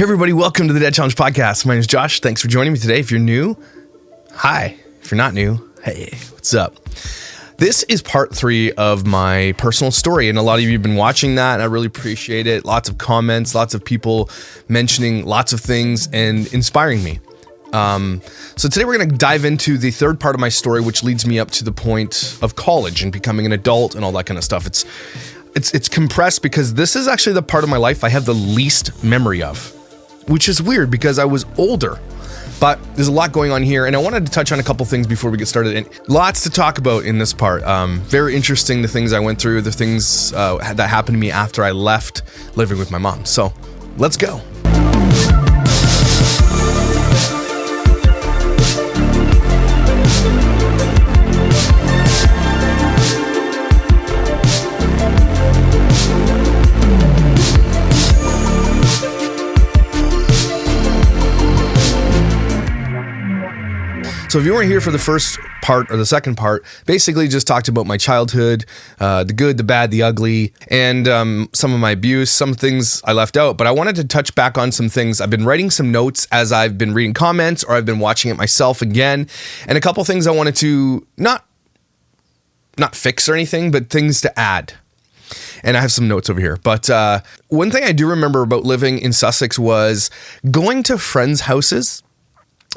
Hey everybody, welcome to the Dead Challenge Podcast. My name is Josh. Thanks for joining me today. If you're new, hi. If you're not new, hey, what's up? This is part 3 of my personal story, and a lot of you have been watching that, and I really appreciate it. Lots of comments, lots of people mentioning lots of things and inspiring me. So today we're going to dive into the third part of my story, which leads me up to the point of college and becoming an adult and all that kind of stuff. It's compressed because this is actually the part of my life I have the least memory of, which is weird because I was older. But there's a lot going on here, and I wanted to touch on a couple things before we get started. And lots to talk about in this part. Very interesting, the things I went through, the things that happened to me after I left living with my mom. So let's go. So if you weren't here for the first part or the second part, basically just talked about my childhood, the good, the bad, the ugly, and some of my abuse, some things I left out. But I wanted to touch back on some things. I've been writing some notes as I've been reading comments, or I've been watching it myself again, and a couple things I wanted to not fix or anything, but things to add. And I have some notes over here. But one thing I do remember about living in Sussex was going to friends' houses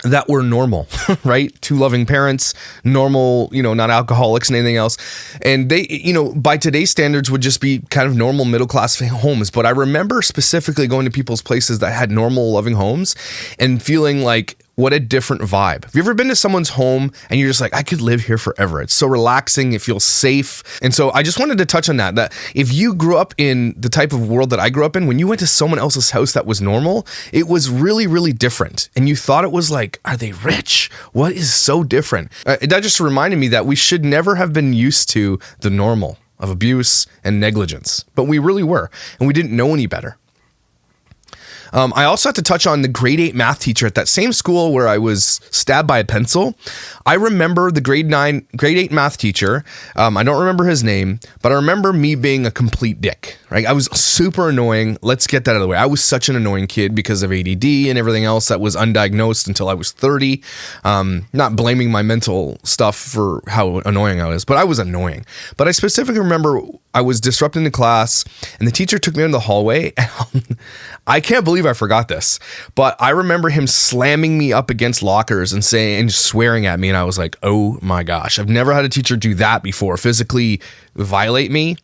that were normal, right? Two loving parents, normal, not alcoholics and anything else. And they, by today's standards would just be kind of normal middle-class homes. But I remember specifically going to people's places that had normal loving homes and feeling like, what a different vibe. Have you ever been to someone's home and you're just like, I could live here forever. It's so relaxing. It feels safe. And so I just wanted to touch on that if you grew up in the type of world that I grew up in, when you went to someone else's house that was normal, it was really, really different. And you thought it was like, are they rich? What is so different? That just reminded me that we should never have been used to the normal of abuse and negligence, but we really were, and we didn't know any better. I also have to touch on the grade 8 math teacher at that same school where I was stabbed by a pencil. I remember the grade 8 math teacher. I don't remember his name, but I remember me being a complete dick, right? I was super annoying. Let's get that out of the way. I was such an annoying kid because of ADD and everything else that was undiagnosed until I was 30. Not blaming my mental stuff for how annoying I was, but I was annoying. But I specifically remember I was disrupting the class and the teacher took me into the hallway. And I can't believe I forgot this, but I remember him slamming me up against lockers and swearing at me. And I was like, oh my gosh, I've never had a teacher do that before, physically violate me.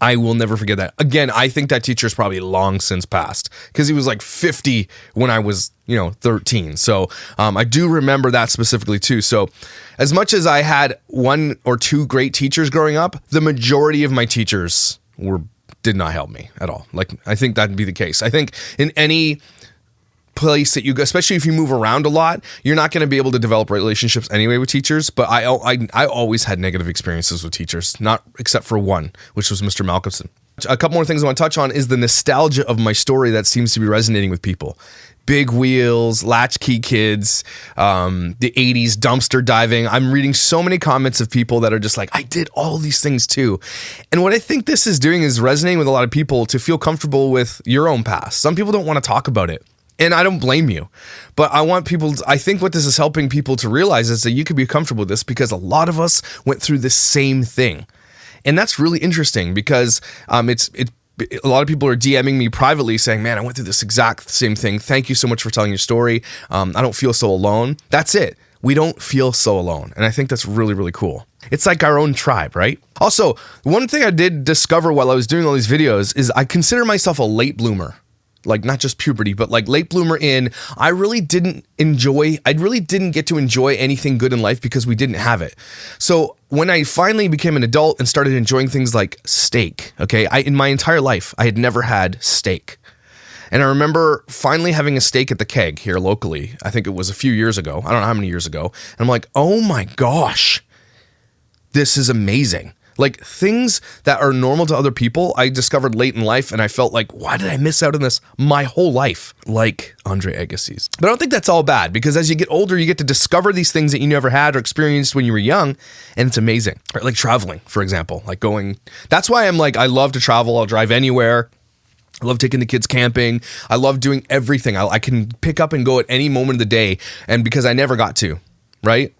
I will never forget that. Again, I think that teacher's probably long since passed because he was like 50 when I was, 13. So I do remember that specifically too. So as much as I had 1 or 2 great teachers growing up, the majority of my teachers did not help me at all. Like, I think that'd be the case. I think in any place that you go, especially if you move around a lot, you're not going to be able to develop relationships anyway with teachers. But I always had negative experiences with teachers, not except for one, which was Mr. Malcolmson. A couple more things I want to touch on is the nostalgia of my story that seems to be resonating with people. Big wheels, latchkey kids, the 80s dumpster diving. I'm reading so many comments of people that are just like, I did all these things too. And what I think this is doing is resonating with a lot of people to feel comfortable with your own past. Some people don't want to talk about it. And I don't blame you, but I think what this is helping people to realize is that you could be comfortable with this because a lot of us went through the same thing. And that's really interesting because a lot of people are DMing me privately saying, man, I went through this exact same thing. Thank you so much for telling your story. I don't feel so alone. That's it. We don't feel so alone. And I think that's really, really cool. It's like our own tribe, right? Also, one thing I did discover while I was doing all these videos is I consider myself a late bloomer. Like not just puberty, but like late bloomer I really didn't get to enjoy anything good in life because we didn't have it. So when I finally became an adult and started enjoying things like steak, okay, in my entire life, I had never had steak. And I remember finally having a steak at the Keg here locally. I think it was a few years ago. I don't know how many years ago. And I'm like, oh my gosh, this is amazing. Like things that are normal to other people, I discovered late in life and I felt like, why did I miss out on this my whole life? Like Andre Agassiz. But I don't think that's all bad because as you get older, you get to discover these things that you never had or experienced when you were young, and it's amazing. Like traveling, for example, like going, that's why I'm like, I love to travel. I'll drive anywhere. I love taking the kids camping. I love doing everything. I can pick up and go at any moment of the day. And because I never got to, right?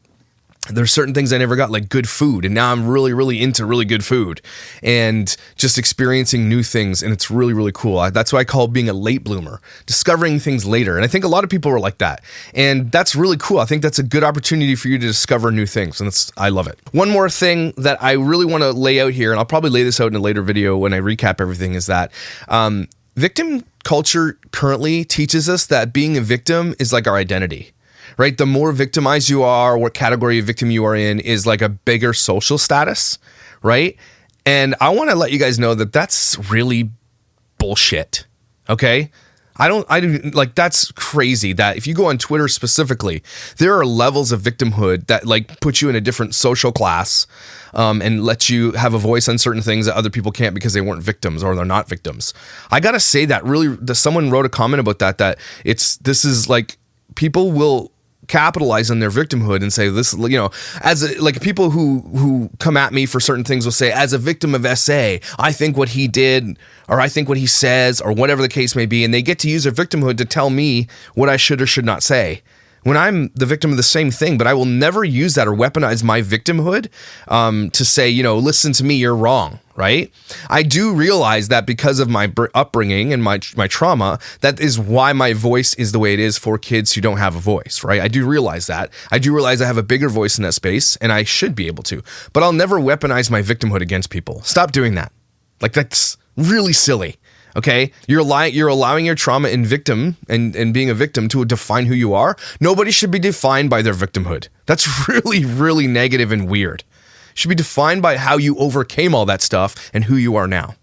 There's certain things I never got, like good food. And now I'm really, really into really good food and just experiencing new things. And it's really, really cool. That's what I call being a late bloomer, discovering things later. And I think a lot of people are like that. And that's really cool. I think that's a good opportunity for you to discover new things. And I love it. One more thing that I really want to lay out here, and I'll probably lay this out in a later video when I recap everything, is that victim culture currently teaches us that being a victim is like our identity. Right? The more victimized you are, what category of victim you are in is like a bigger social status, right? And I want to let you guys know that that's really bullshit. Okay? That's crazy that if you go on Twitter specifically, there are levels of victimhood that like put you in a different social class and let you have a voice on certain things that other people can't because they weren't victims or they're not victims. I got to say that really, someone wrote a comment about that this is like people will capitalize on their victimhood and say this, as people who come at me for certain things will say, as a victim of SA, I think what he did, or I think what he says, or whatever the case may be, and they get to use their victimhood to tell me what I should or should not say. When I'm the victim of the same thing, but I will never use that or weaponize my victimhood to say, listen to me, you're wrong, right? I do realize that because of my upbringing and my trauma, that is why my voice is the way it is for kids who don't have a voice, right? I do realize that. I do realize I have a bigger voice in that space, and I should be able to. But I'll never weaponize my victimhood against people. Stop doing that. Like, that's really silly. Okay, you're allowing your trauma and victim and being a victim to define who you are. Nobody should be defined by their victimhood. That's really, really negative and weird. You should be defined by how you overcame all that stuff and who you are now.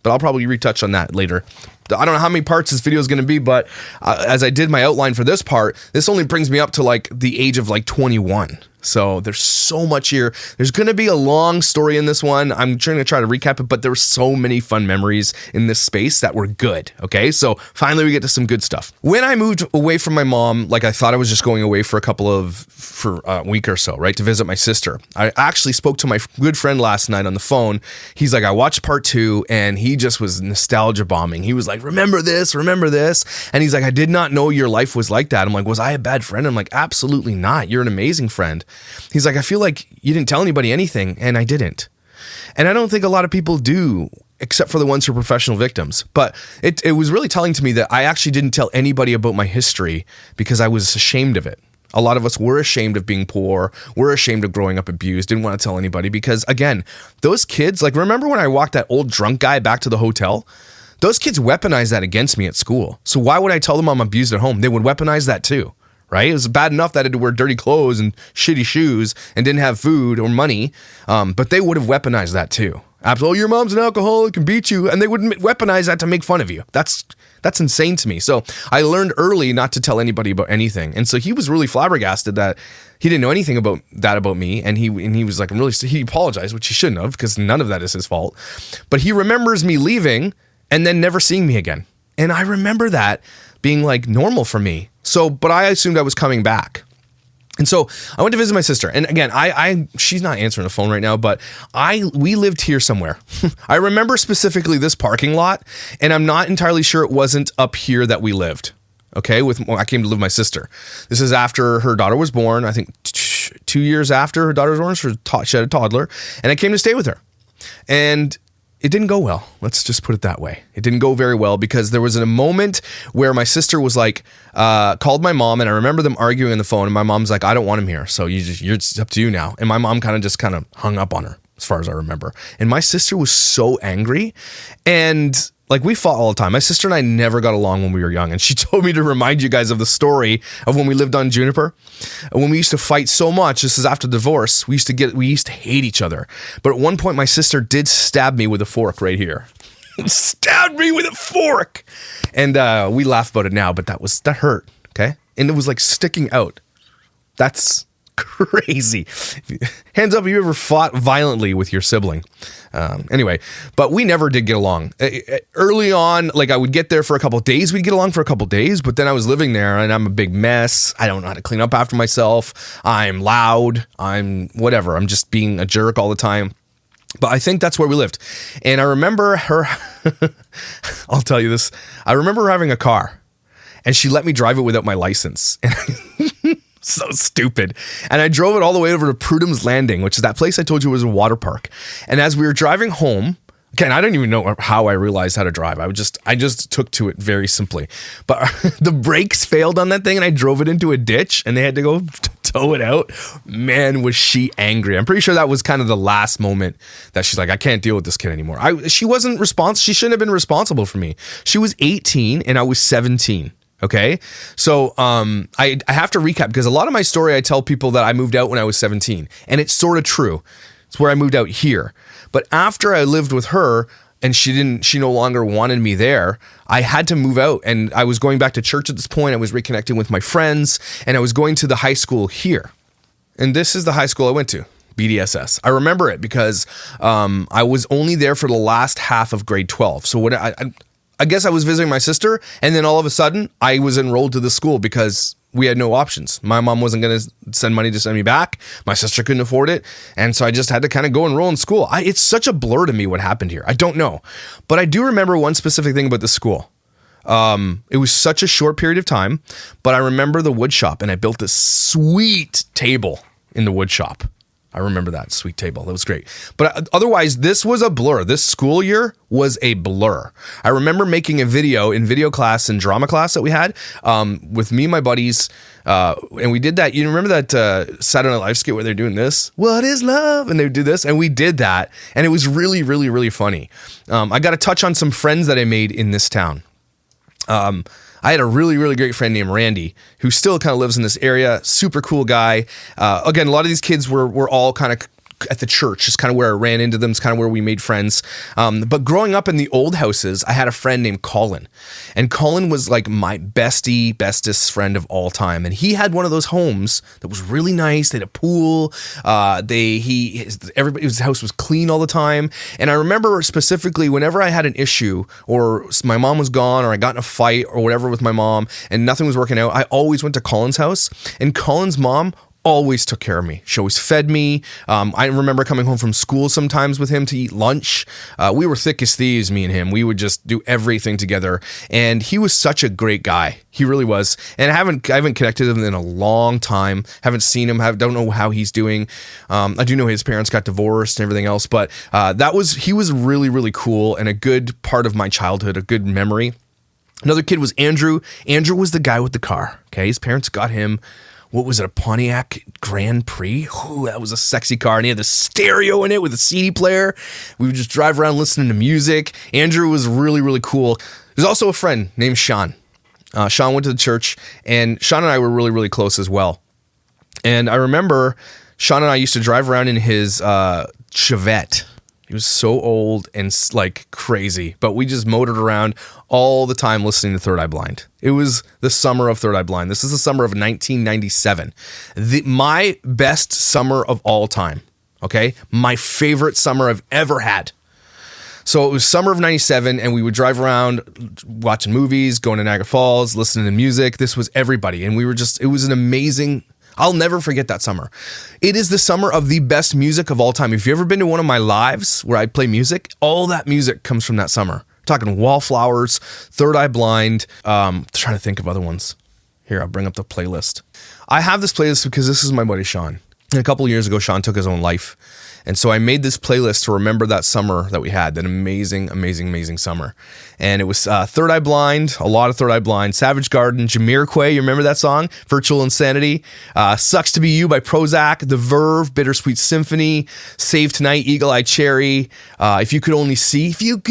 But I'll probably retouch on that later. I don't know how many parts this video is going to be, but as I did my outline for this part, this only brings me up to like the age of like 21. So there's so much here. There's going to be a long story in this one. I'm trying to recap it, but there were so many fun memories in this space that were good. Okay, so finally we get to some good stuff. When I moved away from my mom, like I thought I was just going away for a week or so, right, to visit my sister. I actually spoke to my good friend last night on the phone. He's like, I watched part 2, and he just was nostalgia bombing. He was like, remember this, and he's like, I did not know your life was like that. I'm like, was I a bad friend? I'm like, absolutely not. You're an amazing friend. He's like, I feel like you didn't tell anybody anything, and I didn't. And I don't think a lot of people do, except for the ones who are professional victims. But it was really telling to me that I actually didn't tell anybody about my history because I was ashamed of it. A lot of us were ashamed of being poor. We're ashamed of growing up abused. Didn't want to tell anybody because, again, those kids, like, remember when I walked that old drunk guy back to the hotel? Those kids weaponized that against me at school. So why would I tell them I'm abused at home? They would weaponize that too. Right? It was bad enough that I had to wear dirty clothes and shitty shoes and didn't have food or money, but they would have weaponized that too. Absolutely, your mom's an alcoholic and beat you, and they would weaponize that to make fun of you. That's insane to me. So I learned early not to tell anybody about anything, and so he was really flabbergasted that he didn't know anything about me, and he was like, he apologized, which he shouldn't have because none of that is his fault. But he remembers me leaving and then never seeing me again, and I remember that being like normal for me. So, but I assumed I was coming back. And so I went to visit my sister. And again, she's not answering the phone right now, but we lived here somewhere. I remember specifically this parking lot, and I'm not entirely sure it wasn't up here that we lived. Okay, I came to live with my sister. This is after her daughter was born. I think 2 years after her daughter was born, she had a toddler, and I came to stay with her. And it didn't go well. Let's just put it that way. It didn't go very well because there was a moment where my sister was like, called my mom, and I remember them arguing on the phone, and my mom's like, I don't want him here, so it's up to you now. And my mom kind of hung up on her, as far as I remember. And my sister was so angry, and like, we fought all the time. My sister and I never got along when we were young, and she told me to remind you guys of the story of when we lived on Juniper. And when we used to fight so much, this is after divorce, we used to hate each other. But at one point, my sister did stab me with a fork right here. Stabbed me with a fork! And we laugh about it now, but that hurt, okay? And it was like sticking out. That's crazy. Hands up if you ever fought violently with your sibling. Anyway, but we never did get along. Early on, like, I would get there for a couple of days. We'd get along for a couple of days, but then I was living there and I'm a big mess. I don't know how to clean up after myself. I'm loud. I'm whatever. I'm just being a jerk all the time. But I think that's where we lived. And I remember her I'll tell you this. I remember having a car and she let me drive it without my license. So stupid. And I drove it all the way over to Prudham's Landing, which is that place I told you was a water park. And as we were driving home, again, I don't even know how I realized how to drive. I just took to it very simply. But the brakes failed on that thing and I drove it into a ditch and they had to go tow it out. Man, was she angry. I'm pretty sure that was kind of the last moment that she's like, I can't deal with this kid anymore. She wasn't responsible. She shouldn't have been responsible for me. She was 18 and I was 17. Okay. So, I have to recap because a lot of my story, I tell people that I moved out when I was 17 and it's sort of true. It's where I moved out here. But after I lived with her and she no longer wanted me there, I had to move out and I was going back to church at this point. I was reconnecting with my friends and I was going to the high school here. And this is the high school I went to, BDSS. I remember it because I was only there for the last half of grade 12. So when I guess I was visiting my sister and then all of a sudden I was enrolled to the school because we had no options. My mom wasn't going to send money to send me back. My sister couldn't afford it. And so I just had to kind of go enroll in school. It's such a blur to me what happened here. I don't know. But I do remember one specific thing about the school. It was such a short period of time, but I remember the wood shop and I built this sweet table in the wood shop. I remember that sweet table. That was great. But otherwise, this was a blur. This school year was a blur. I remember making a video in video class and drama class that we had with me and my buddies. And we did that. You remember that Saturday Night Live skit where they're doing this? What is love? And they would do this. And we did that. And it was really, really, really funny. I got to touch on some friends that I made in this town. I had a really, really great friend named Randy who still kind of lives in this area. Super cool guy. Again, a lot of these kids were all kind of at the church, is kind of where I ran into them. It's kind of where we made friends. But growing up in the old houses, I had a friend named Colin. And Colin was like my bestest friend of all time. And he had one of those homes that was really nice. They had a pool. His house was clean all the time. And I remember specifically whenever I had an issue or my mom was gone or I got in a fight or whatever with my mom and nothing was working out, I always went to Colin's house. And Colin's mom always took care of me. She always fed me. I remember coming home from school sometimes with him to eat lunch. We were thick as thieves, me and him. We would just do everything together. And he was such a great guy. He really was. And I haven't connected with him in a long time. Haven't seen him. Don't know how he's doing. I do know his parents got divorced and everything else. But he was really, really cool and a good part of my childhood, a good memory. Another kid was Andrew. Andrew was the guy with the car. Okay, his parents got him. What was it, a Pontiac Grand Prix? Ooh, that was a sexy car. And he had the stereo in it with a CD player. We would just drive around listening to music. Andrew was really, really cool. There's also a friend named Sean. Sean went to the church, and Sean and I were really, really close as well. And I remember Sean and I used to drive around in his Chevette. He was so old and like crazy, but we just motored around all the time listening to Third Eye Blind. It was the summer of Third Eye Blind. This is the summer of 1997. My best summer of all time. Okay. My favorite summer I've ever had. So it was summer of 97 and we would drive around watching movies, going to Niagara Falls, listening to music. This was everybody. And it was an amazing, I'll never forget that summer. It is the summer of the best music of all time. If you've ever been to one of my lives where I play music, all that music comes from that summer. I'm talking Wallflowers, Third Eye Blind. Trying to think of other ones. Here, I'll bring up the playlist. I have this playlist because this is my buddy Sean. And a couple of years ago, Sean took his own life. And so I made this playlist to remember that summer that we had, that amazing, amazing, amazing summer. And it was Third Eye Blind, a lot of Third Eye Blind, Savage Garden, Jamiroquai, you remember that song? Virtual Insanity, Sucks to Be You by Prozac, The Verve, Bittersweet Symphony, Save Tonight, Eagle Eye Cherry, If You Could Only See the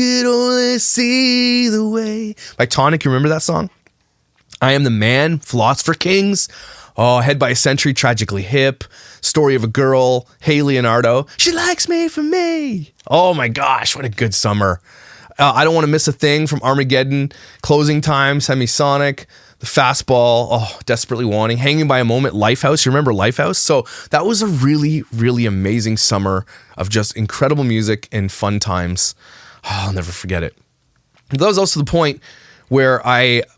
Way by Tonic, you remember that song? I Am the Man, Floss for Kings, Head by a Century, Tragically Hip, Story of a Girl, Hey Leonardo, She Likes Me for Me. Oh my gosh, what a good summer. I Don't Want to Miss a Thing from Armageddon, Closing Time, Semisonic, The Fastball, Desperately Wanting, Hanging by a Moment, Lifehouse. You remember Lifehouse? So that was a really, really amazing summer of just incredible music and fun times. I'll never forget it. That was also the point where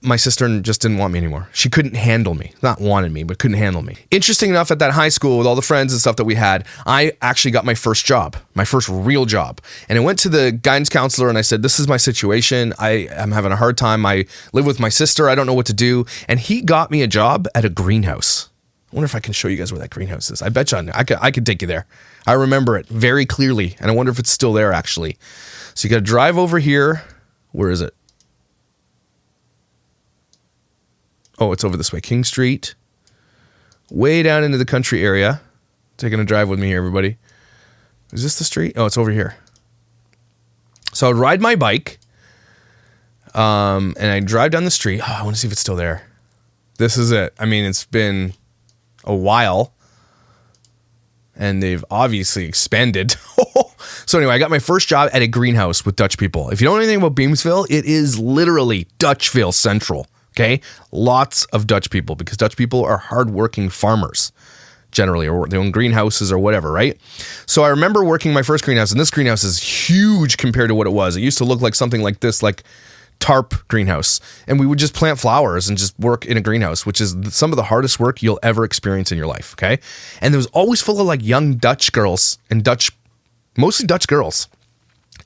my sister just didn't want me anymore. She couldn't handle me. Not wanted me, but couldn't handle me. Interesting enough, at that high school with all the friends and stuff that we had, I actually got my first job, my first real job. And I went to the guidance counselor and I said, this is my situation. I am having a hard time. I live with my sister. I don't know what to do. And he got me a job at a greenhouse. I wonder if I can show you guys where that greenhouse is. I bet you I could take you there. I remember it very clearly. And I wonder if it's still there, actually. So you got to drive over here. Where is it? Oh, it's over this way. King Street. Way down into the country area. Taking a drive with me here, everybody. Is this the street? Oh, it's over here. So I'd ride my bike. And I'd drive down the street. Oh, I want to see if it's still there. This is it. I mean, it's been a while. And they've obviously expanded. So anyway, I got my first job at a greenhouse with Dutch people. If you don't know anything about Beamsville, it is literally Dutchville Central. Okay, lots of Dutch people, because Dutch people are hardworking farmers generally, or they own greenhouses or whatever, right? So I remember working my first greenhouse, and this greenhouse is huge compared to what it was. It used to look like something like this, like tarp greenhouse, and we would just plant flowers and just work in a greenhouse, which is some of the hardest work you'll ever experience in your life. Okay, and it was always full of like young Dutch girls and mostly Dutch girls.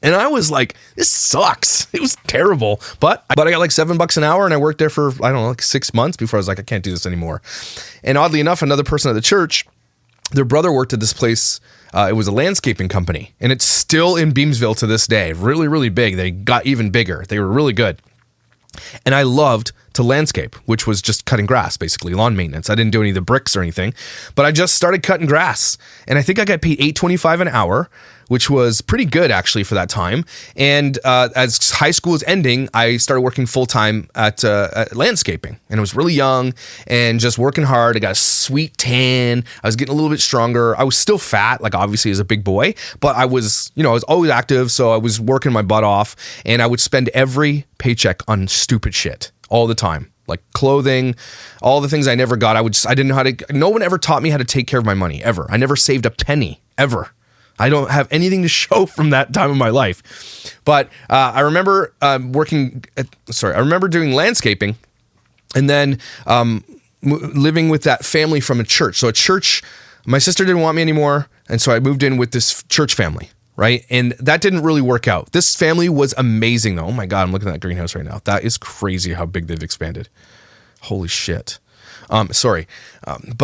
And I was like, this sucks. It was terrible. But I got like $7 an hour, and I worked there for, I don't know, like 6 months before I was like, I can't do this anymore. And oddly enough, another person at the church, their brother worked at this place. It was a landscaping company, and it's still in Beamsville to this day. Really, really big. They got even bigger. They were really good. And I loved to landscape, which was just cutting grass, basically lawn maintenance. I didn't do any of the bricks or anything, but I just started cutting grass. And I think I got paid $8.25 an hour, which was pretty good actually for that time. And as high school was ending, I started working full time at landscaping, and I was really young and just working hard. I got a sweet tan. I was getting a little bit stronger. I was still fat, like obviously as a big boy, but I was always active. So I was working my butt off, and I would spend every paycheck on stupid shit all the time. Like clothing, all the things I never got. I didn't know how to, no one ever taught me how to take care of my money, ever. I never saved a penny, ever. I don't have anything to show from that time of my life. But I remember I remember doing landscaping, and then living with that family from a church. So a church, my sister didn't want me anymore, and so I moved in with this church family, right? And that didn't really work out. This family was amazing, though. Oh my God, I'm looking at that greenhouse right now. That is crazy how big they've expanded. Holy shit. But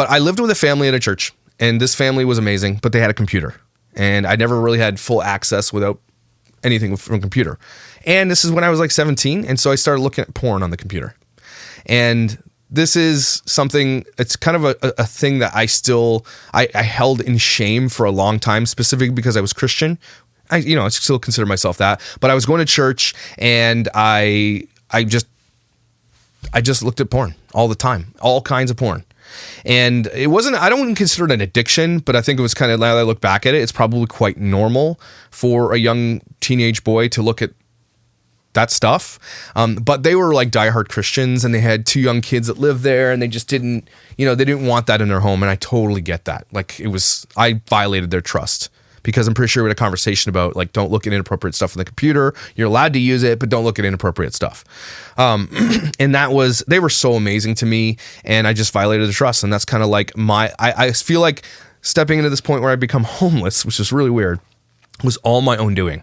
I lived with a family at a church, and this family was amazing, but they had a computer. And I never really had full access without anything from a computer. And this is when I was like 17. And so I started looking at porn on the computer. And this is something, it's kind of a thing that I held in shame for a long time, specifically because I was Christian. I still consider myself that. But I was going to church, and I just looked at porn all the time, all kinds of porn. And it wasn't, I don't even consider it an addiction, but I think it was kind of, now that I look back at it, it's probably quite normal for a young teenage boy to look at that stuff. But they were like diehard Christians, and they had 2 young kids that lived there, and they just didn't, they didn't want that in their home. And I totally get that. Like I violated their trust, because I'm pretty sure we had a conversation about like, don't look at inappropriate stuff on the computer. You're allowed to use it, but don't look at inappropriate stuff. And they were so amazing to me, and I just violated the trust. And that's kind of like I feel like stepping into this point where I become homeless, which is really weird, was all my own doing.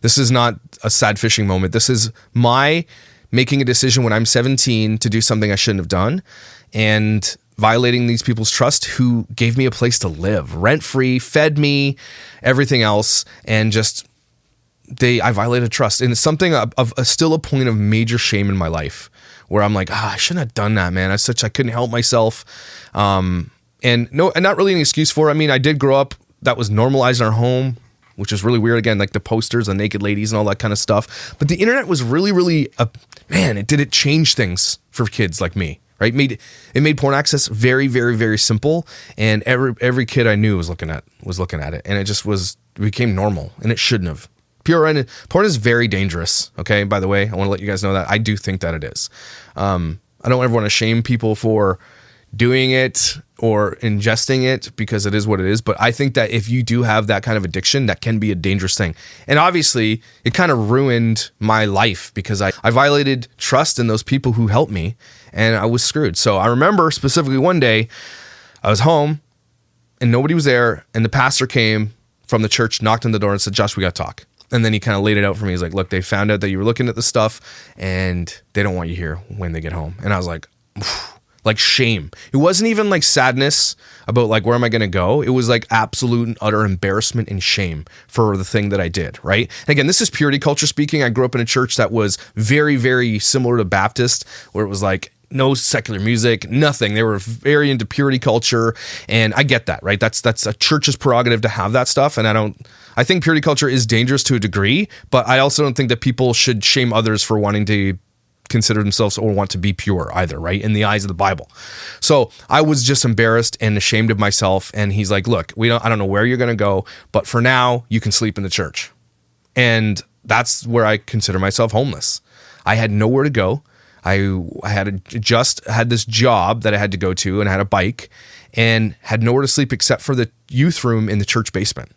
This is not a sad fishing moment. This is my making a decision when I'm 17 to do something I shouldn't have done, and violating these people's trust who gave me a place to live, rent-free, fed me, everything else, and just I violated trust. And it's something still a point of major shame in my life, where I'm like, I shouldn't have done that, man. I couldn't help myself. And not really an excuse for it. I mean, I did grow up, that was normalized in our home, which is really weird. Again, like the posters, the naked ladies and all that kind of stuff. But the internet was really, really, it changed things for kids like me. Right? It made porn access very, very, very simple, and every kid I knew was looking at it, and it became normal, and it shouldn't have. Porn is very dangerous. Okay, by the way, I want to let you guys know that I do think that it is. I don't ever want to shame people for doing it. or ingesting it because it is what it is. But I think that if you do have that kind of addiction, that can be a dangerous thing. And obviously it kind of ruined my life because I violated trust in those people who helped me and I was screwed. So I remember specifically one day I was home and nobody was there. And the pastor came from the church, knocked on the door and said, "Josh, we got to talk." And then he kind of laid it out for me. He's like, "Look, they found out that you were looking at the stuff and they don't want you here when they get home." And I was like, like shame. It wasn't even like sadness about like, where am I going to go? It was like absolute and utter embarrassment and shame for the thing that I did, right? And again, this is purity culture speaking. I grew up in a church that was very, very similar to Baptist, where it was like no secular music, nothing. They were very into purity culture. And I get that, right? That's a church's prerogative to have that stuff. And I think purity culture is dangerous to a degree, but I also don't think that people should shame others for wanting to consider themselves or want to be pure either, right? In the eyes of the Bible. So I was just embarrassed and ashamed of myself. And he's like, "Look, I don't know where you're going to go, but for now you can sleep in the church." And that's where I consider myself homeless. I had nowhere to go. I just had this job that I had to go to and I had a bike and had nowhere to sleep except for the youth room in the church basement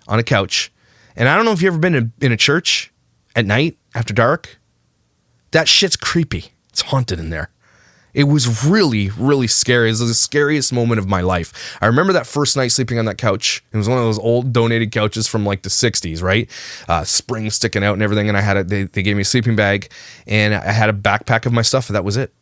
on a couch. And I don't know if you've ever been in a church at night after dark. That shit's creepy. It's haunted in there. It was really, really scary. It was the scariest moment of my life. I remember that first night sleeping on that couch. It was one of those old donated couches from like the 60s, right? Springs sticking out and everything. And I had they gave me a sleeping bag and I had a backpack of my stuff. And that was it.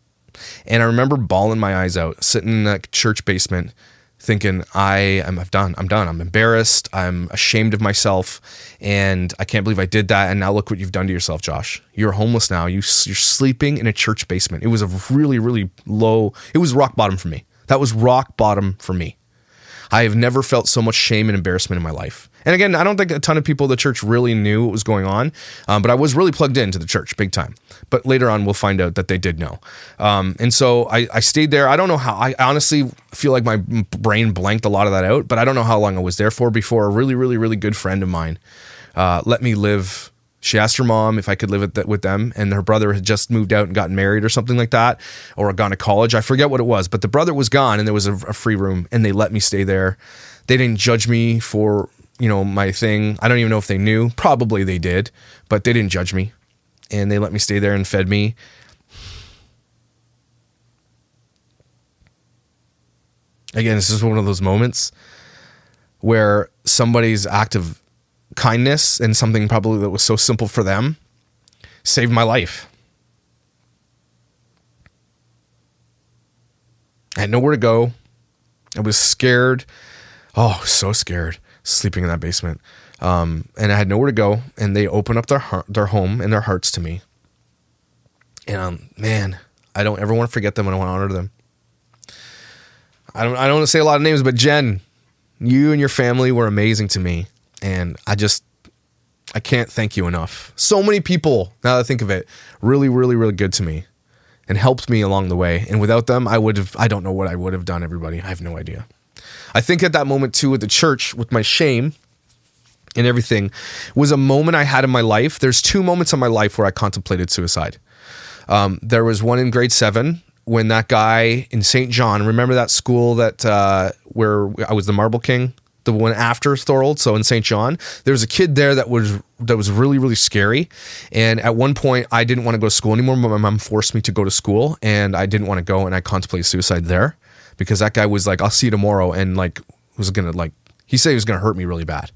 And I remember bawling my eyes out, sitting in that church basement, thinking, I'm done. I'm embarrassed. I'm ashamed of myself. And I can't believe I did that. And now look what you've done to yourself, Josh. You're homeless now. You're sleeping in a church basement. It was a really, really low, it was rock bottom for me. That was rock bottom for me. I have never felt so much shame and embarrassment in my life. And again, I don't think a ton of people in the church really knew what was going on, but I was really plugged into the church big time. But later on, we'll find out that they did know. And so I stayed there. I don't know how. I honestly feel like my brain blanked a lot of that out, but I don't know how long I was there for before a really, really, really good friend of mine let me live. She asked her mom if I could live with them, and her brother had just moved out and gotten married or something like that, or gone to college. I forget what it was, but the brother was gone and there was a free room and they let me stay there. They didn't judge me for, my thing. I don't even know if they knew. Probably they did, but they didn't judge me. And they let me stay there and fed me. Again, this is one of those moments where somebody's act of kindness and something probably that was so simple for them saved my life. I had nowhere to go. I was scared. Oh, so scared, sleeping in that basement. And I had nowhere to go, and they opened up their home and their hearts to me. And man, I don't ever want to forget them and I want to honor them. I don't want to say a lot of names, but Jen, you and your family were amazing to me. And I can't thank you enough. So many people, now that I think of it, really, really, really good to me and helped me along the way. And without them, I don't know what I would have done, everybody. I have no idea. I think at that moment too, at the church, with my shame and everything, was a moment I had in my life. There's two moments in my life where I contemplated suicide. There was one in grade 7 when that guy in St. John, remember that school that where I was the Marble King? The one after Thorold, so in St. John, there was a kid there that was really, really scary. And at one point, I didn't want to go to school anymore, but my mom forced me to go to school, and I didn't want to go, and I contemplated suicide there because that guy was like, "I'll see you tomorrow," and like was gonna he said he was gonna hurt me really bad,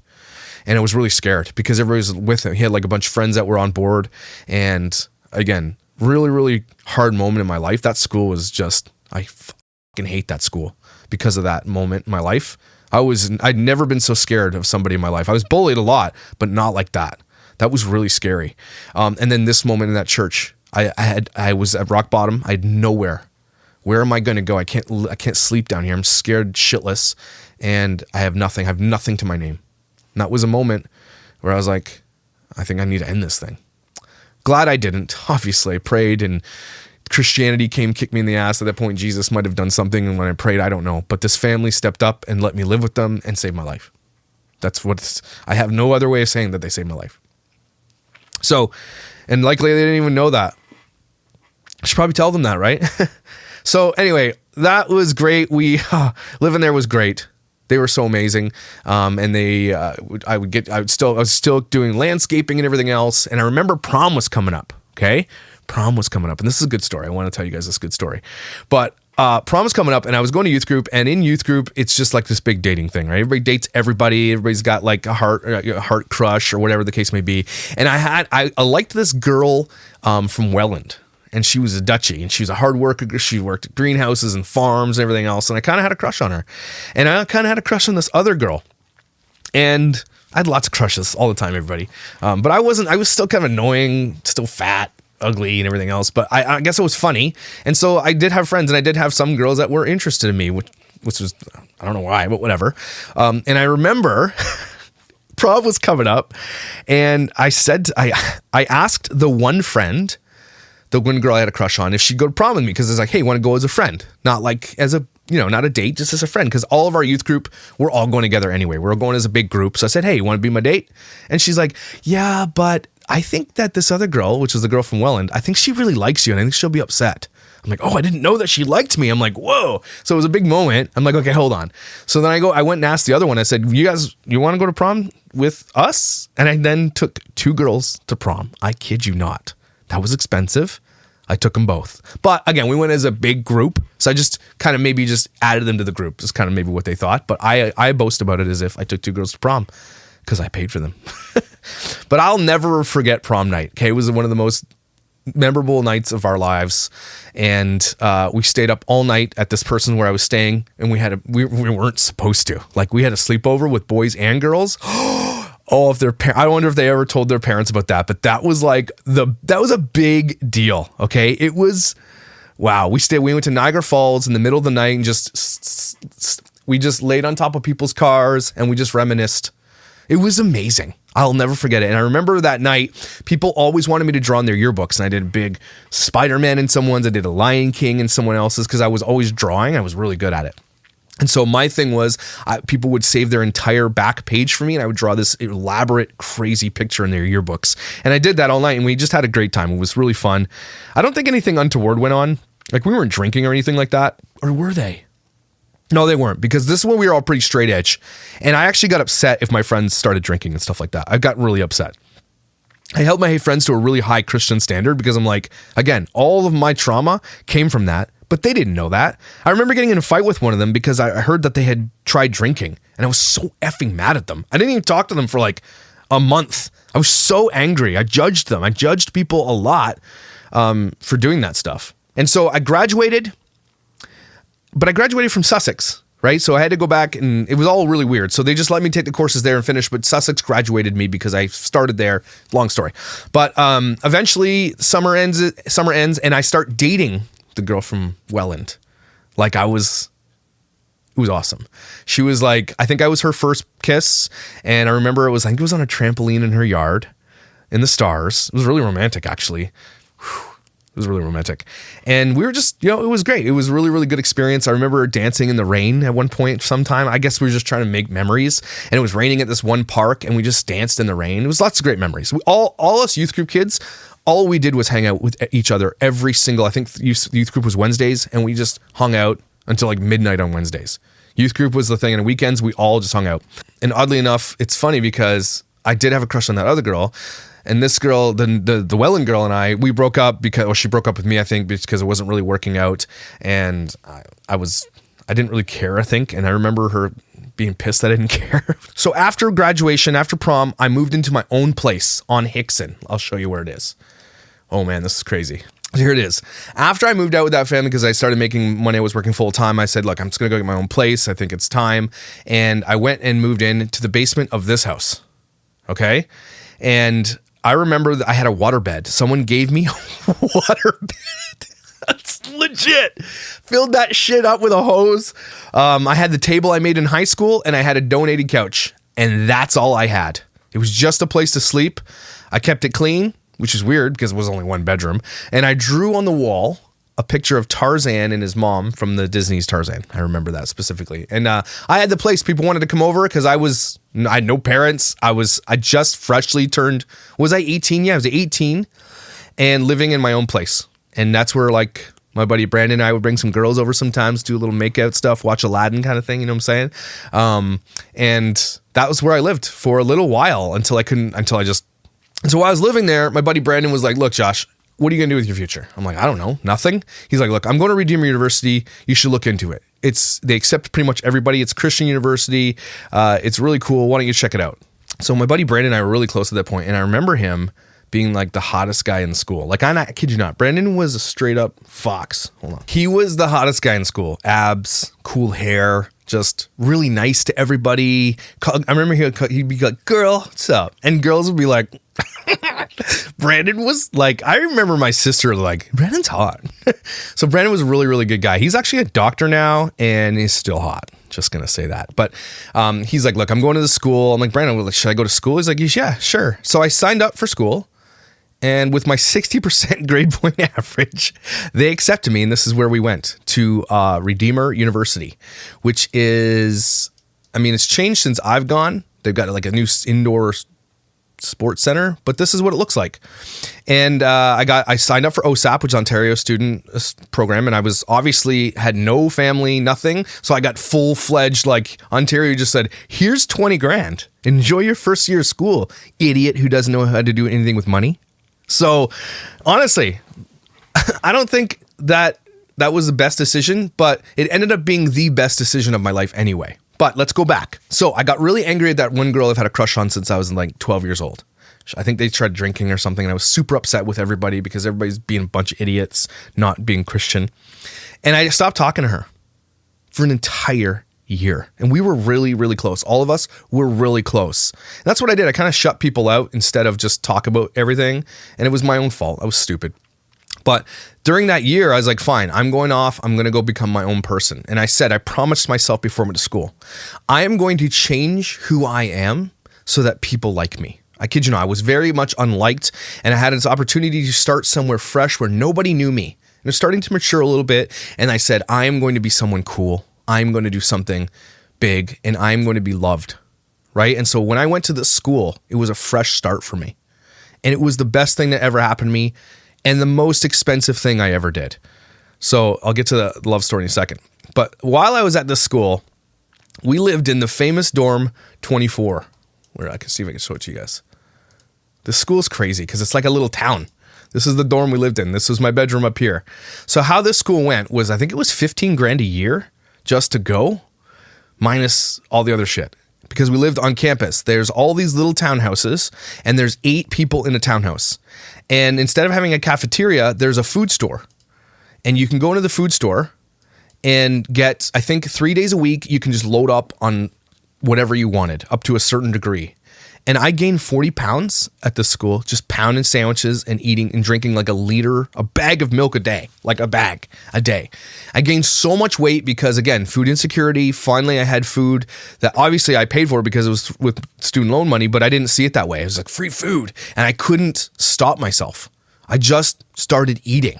and I was really scared because everybody was with him. He had like a bunch of friends that were on board, and again, really, really hard moment in my life. That school was just, I fucking hate that school because of that moment in my life. I'd never been so scared of somebody in my life. I was bullied a lot, but not like that. That was really scary. And then this moment in that church, I was at rock bottom. I had nowhere. Where am I going to go? I can't sleep down here. I'm scared shitless, and I have nothing. I have nothing to my name. And that was a moment where I was like, I think I need to end this thing. Glad I didn't. Obviously, I prayed, and Christianity came, kicked me in the ass. At that point, Jesus might have done something, and when I prayed, I don't know. But this family stepped up and let me live with them and save my life. That's what I have no other way of saying that they saved my life. So, and likely they didn't even know that. I should probably tell them that, right? So anyway, that was great. We living there was great. They were so amazing. And I was still doing landscaping and everything else. And I remember prom was coming up. Okay. Prom was coming up. And this is a good story. I want to tell you guys this good story. But prom was coming up and I was going to youth group, and in youth group, it's just like this big dating thing, right? Everybody dates everybody. Everybody's got like a heart crush or whatever the case may be. And I liked this girl from Welland. And she was a Dutchie, and she was a hard worker. She worked at greenhouses and farms and everything else. And I kind of had a crush on her. And I kind of had a crush on this other girl. And I had lots of crushes all the time, everybody. But I was still kind of annoying, still fat, ugly, and everything else. But I guess it was funny. And so I did have friends, and I did have some girls that were interested in me, which was, I don't know why, but whatever. And I remember prom was coming up, and I asked the one friend, the one girl I had a crush on, if she'd go to prom with me, because it's like, hey, you want to go as a friend, not like as a, not a date, just as a friend, because all of our youth group, we're all going together anyway. We're going as a big group. So I said, hey, you want to be my date? And she's like, yeah, but I think that this other girl, which is the girl from Welland, I think she really likes you, and I think she'll be upset. I'm like, oh, I didn't know that she liked me. I'm like, whoa. So it was a big moment. I'm like, okay, hold on. So then I went and asked the other one. I said, you want to go to prom with us? And I then took 2 girls to prom. I kid you not. That was expensive. I took them both. But again, we went as a big group. So I just kind of maybe just added them to the group. That's kind of maybe what they thought. But I boast about it as if I took 2 girls to prom because I paid for them. But I'll never forget prom night. Okay, it was one of the most memorable nights of our lives. And we stayed up all night at this person where I was staying. And we weren't supposed to. Like, we had a sleepover with boys and girls. Oh, I wonder if they ever told their parents about that, but that was like that was a big deal. Okay. It was, wow. We went to Niagara Falls in the middle of the night and we just laid on top of people's cars and we just reminisced. It was amazing. I'll never forget it. And I remember that night, people always wanted me to draw in their yearbooks, and I did a big Spider-Man in someone's, I did a Lion King in someone else's, because I was always drawing. I was really good at it. And so my thing was, people would save their entire back page for me, and I would draw this elaborate, crazy picture in their yearbooks. And I did that all night, and we just had a great time. It was really fun. I don't think anything untoward went on. Like, we weren't drinking or anything like that. Or were they? No, they weren't, because this is when we were all pretty straight edge. And I actually got upset if my friends started drinking and stuff like that. I got really upset. I held my friends to a really high Christian standard, because I'm like, again, all of my trauma came from that. But they didn't know that. I remember getting in a fight with one of them because I heard that they had tried drinking, and I was so effing mad at them. I didn't even talk to them for like a month. I was so angry. I judged them. I judged people a lot for doing that stuff. And so I graduated, but I graduated from Sussex, right? So I had to go back, and it was all really weird. So they just let me take the courses there and finish, but Sussex graduated me because I started there. Long story. But eventually summer ends and I start dating the girl from Welland. Like, it was awesome. She was like, I think I was her first kiss. And I remember I think it was on a trampoline in her yard in the stars. It was really romantic, actually. Whew. It was really romantic. And we were just, it was great. It was a really, really good experience. I remember dancing in the rain at one point sometime. I guess we were just trying to make memories. And it was raining at this one park, and we just danced in the rain. It was lots of great memories. All us youth group kids, all we did was hang out with each other every single, I think youth group was Wednesdays, and we just hung out until like midnight on Wednesdays. Youth group was the thing, and on weekends we all just hung out. And oddly enough, it's funny because I did have a crush on that other girl, and this girl, the Welland girl, and we broke up because she broke up with me, I think, because it wasn't really working out, and I didn't really care, I think, and I remember her being pissed that I didn't care. So after graduation, after prom, I moved into my own place on Hickson. I'll show you where it is. Oh man, this is crazy. Here it is. After I moved out with that family, because I started making money, I was working full time, I said, look, I'm just going to go get my own place. I think it's time. And I went and moved into the basement of this house. Okay. And I remember that I had a waterbed. Someone gave me a waterbed. That's legit. Filled that shit up with a hose. I had the table I made in high school, and I had a donated couch, and that's all I had. It was just a place to sleep. I kept it clean, which is weird because it was only one bedroom. And I drew on the wall a picture of Tarzan and his mom from the Disney's Tarzan. I remember that specifically. And I had the place. People wanted to come over because I had no parents. I just freshly turned, was I 18? Yeah, I was 18 and living in my own place. And that's where, like, My buddy Brandon and I would bring some girls over sometimes, do a little makeout stuff, watch Aladdin kind of thing, you know what I'm saying? And that was where I lived for a little while until so while I was living there, my buddy Brandon was like, look, Josh, what are you going to do with your future? I'm like, I don't know, nothing. He's like, look, I'm going to Redeemer University. You should look into it. They accept pretty much everybody. It's Christian university. It's really cool. Why don't you check it out? So my buddy Brandon and I were really close at that point, and I remember him being like the hottest guy in school. Like, I kid you not, Brandon was a straight up fox. Hold on. He was the hottest guy in school. Abs, cool hair, just really nice to everybody. I remember he'd be like, girl, what's up? And girls would be like, Brandon was like, I remember my sister like, Brandon's hot. So Brandon was a really, really good guy. He's actually a doctor now and he's still hot. Just going to say that. But he's like, look, I'm going to the school. I'm like, Brandon, should I go to school? He's like, yeah, sure. So I signed up for school. And with my 60% grade point average, they accepted me. And this is where we went to Redeemer University, which is, I mean, it's changed since I've gone. They've got like a new indoor sports center, but this is what it looks like. And I signed up for OSAP, which is Ontario Student Program. And I was obviously had no family, nothing. So I got full-fledged, like Ontario just said, here's 20 grand. Enjoy your first year of school, idiot who doesn't know how to do anything with money. So honestly, I don't think that was the best decision, but it ended up being the best decision of my life anyway. But let's go back. So I got really angry at that one girl I've had a crush on since I was like 12 years old. I think they tried drinking or something, and I was super upset with everybody because everybody's being a bunch of idiots, not being Christian. And I stopped talking to her for an entire year. And we were really, really close. All of us were really close. And that's what I did. I kind of shut people out instead of just talk about everything. And it was my own fault. I was stupid. But during that year, I was like, fine, I'm going off. I'm going to go become my own person. And I promised myself before I went to school, I am going to change who I am so that people like me. I kid you not, I was very much unliked, and I had this opportunity to start somewhere fresh where nobody knew me. And I was starting to mature a little bit. And I said, I am going to be someone cool. I'm going to do something big, and I'm going to be loved. Right. And so when I went to the school, it was a fresh start for me. And it was the best thing that ever happened to me. And the most expensive thing I ever did. So I'll get to the love story in a second. But while I was at this school, we lived in the famous dorm 24, where I can see if I can show it to you guys. The school's crazy because it's like a little town. This is the dorm we lived in. This was my bedroom up here. So how this school went was, I think it was 15 grand a year just to go, minus all the other shit. Because we lived on campus. There's all these little townhouses, and there's 8 people in a townhouse. And instead of having a cafeteria, there's a food store. And you can go into the food store and get, I think 3 days a week, you can just load up on whatever you wanted, up to a certain degree. And I gained 40 pounds at this school, just pounding sandwiches and eating and drinking like a bag of milk a day, like a bag a day. I gained so much weight because, again, food insecurity. Finally, I had food that obviously I paid for because it was with student loan money, but I didn't see it that way. It was like free food, and I couldn't stop myself. I just started eating.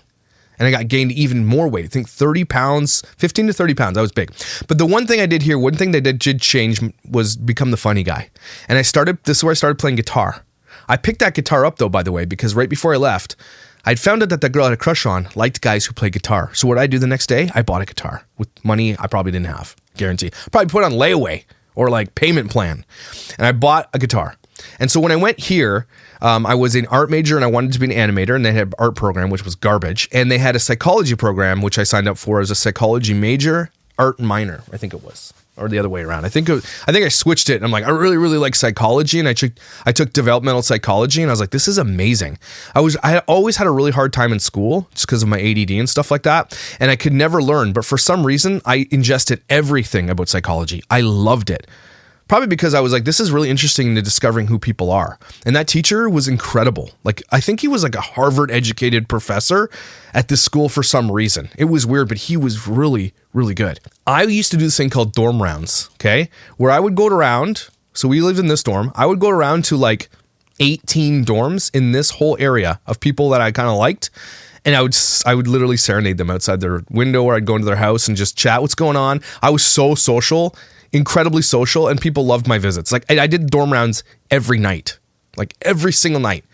And I got gained even more weight. I think 30 pounds, 15 to 30 pounds. I was big. But the one thing I did here, one thing that did change was become the funny guy. And this is where I started playing guitar. I picked that guitar up though, by the way, because right before I left, I'd found out that the girl I had a crush on liked guys who play guitar. So what I do the next day, I bought a guitar with money I probably didn't have, guarantee. Probably put on layaway or like payment plan. And I bought a guitar. And so when I went here, I was an art major and I wanted to be an animator, and they had an art program, which was garbage. And they had a psychology program, which I signed up for as a psychology major, art minor, I think it was, or the other way around. I think I switched it, and I'm like, I really, really like psychology. And I took developmental psychology, and I was like, this is amazing. I always had a really hard time in school just because of my ADD and stuff like that. And I could never learn, but for some reason I ingested everything about psychology. I loved it. Probably because I was like, this is really interesting into discovering who people are. And that teacher was incredible. Like, I think he was like a Harvard educated professor at this school for some reason. It was weird, but he was really, really good. I used to do this thing called dorm rounds, okay? Where I would go around, so we lived in this dorm, I would go around to like 18 dorms in this whole area of people that I kind of liked. And I would literally serenade them outside their window, or I'd go into their house and just chat what's going on. I was so social, incredibly social, and people loved my visits. Like, I did dorm rounds every night, like every single night.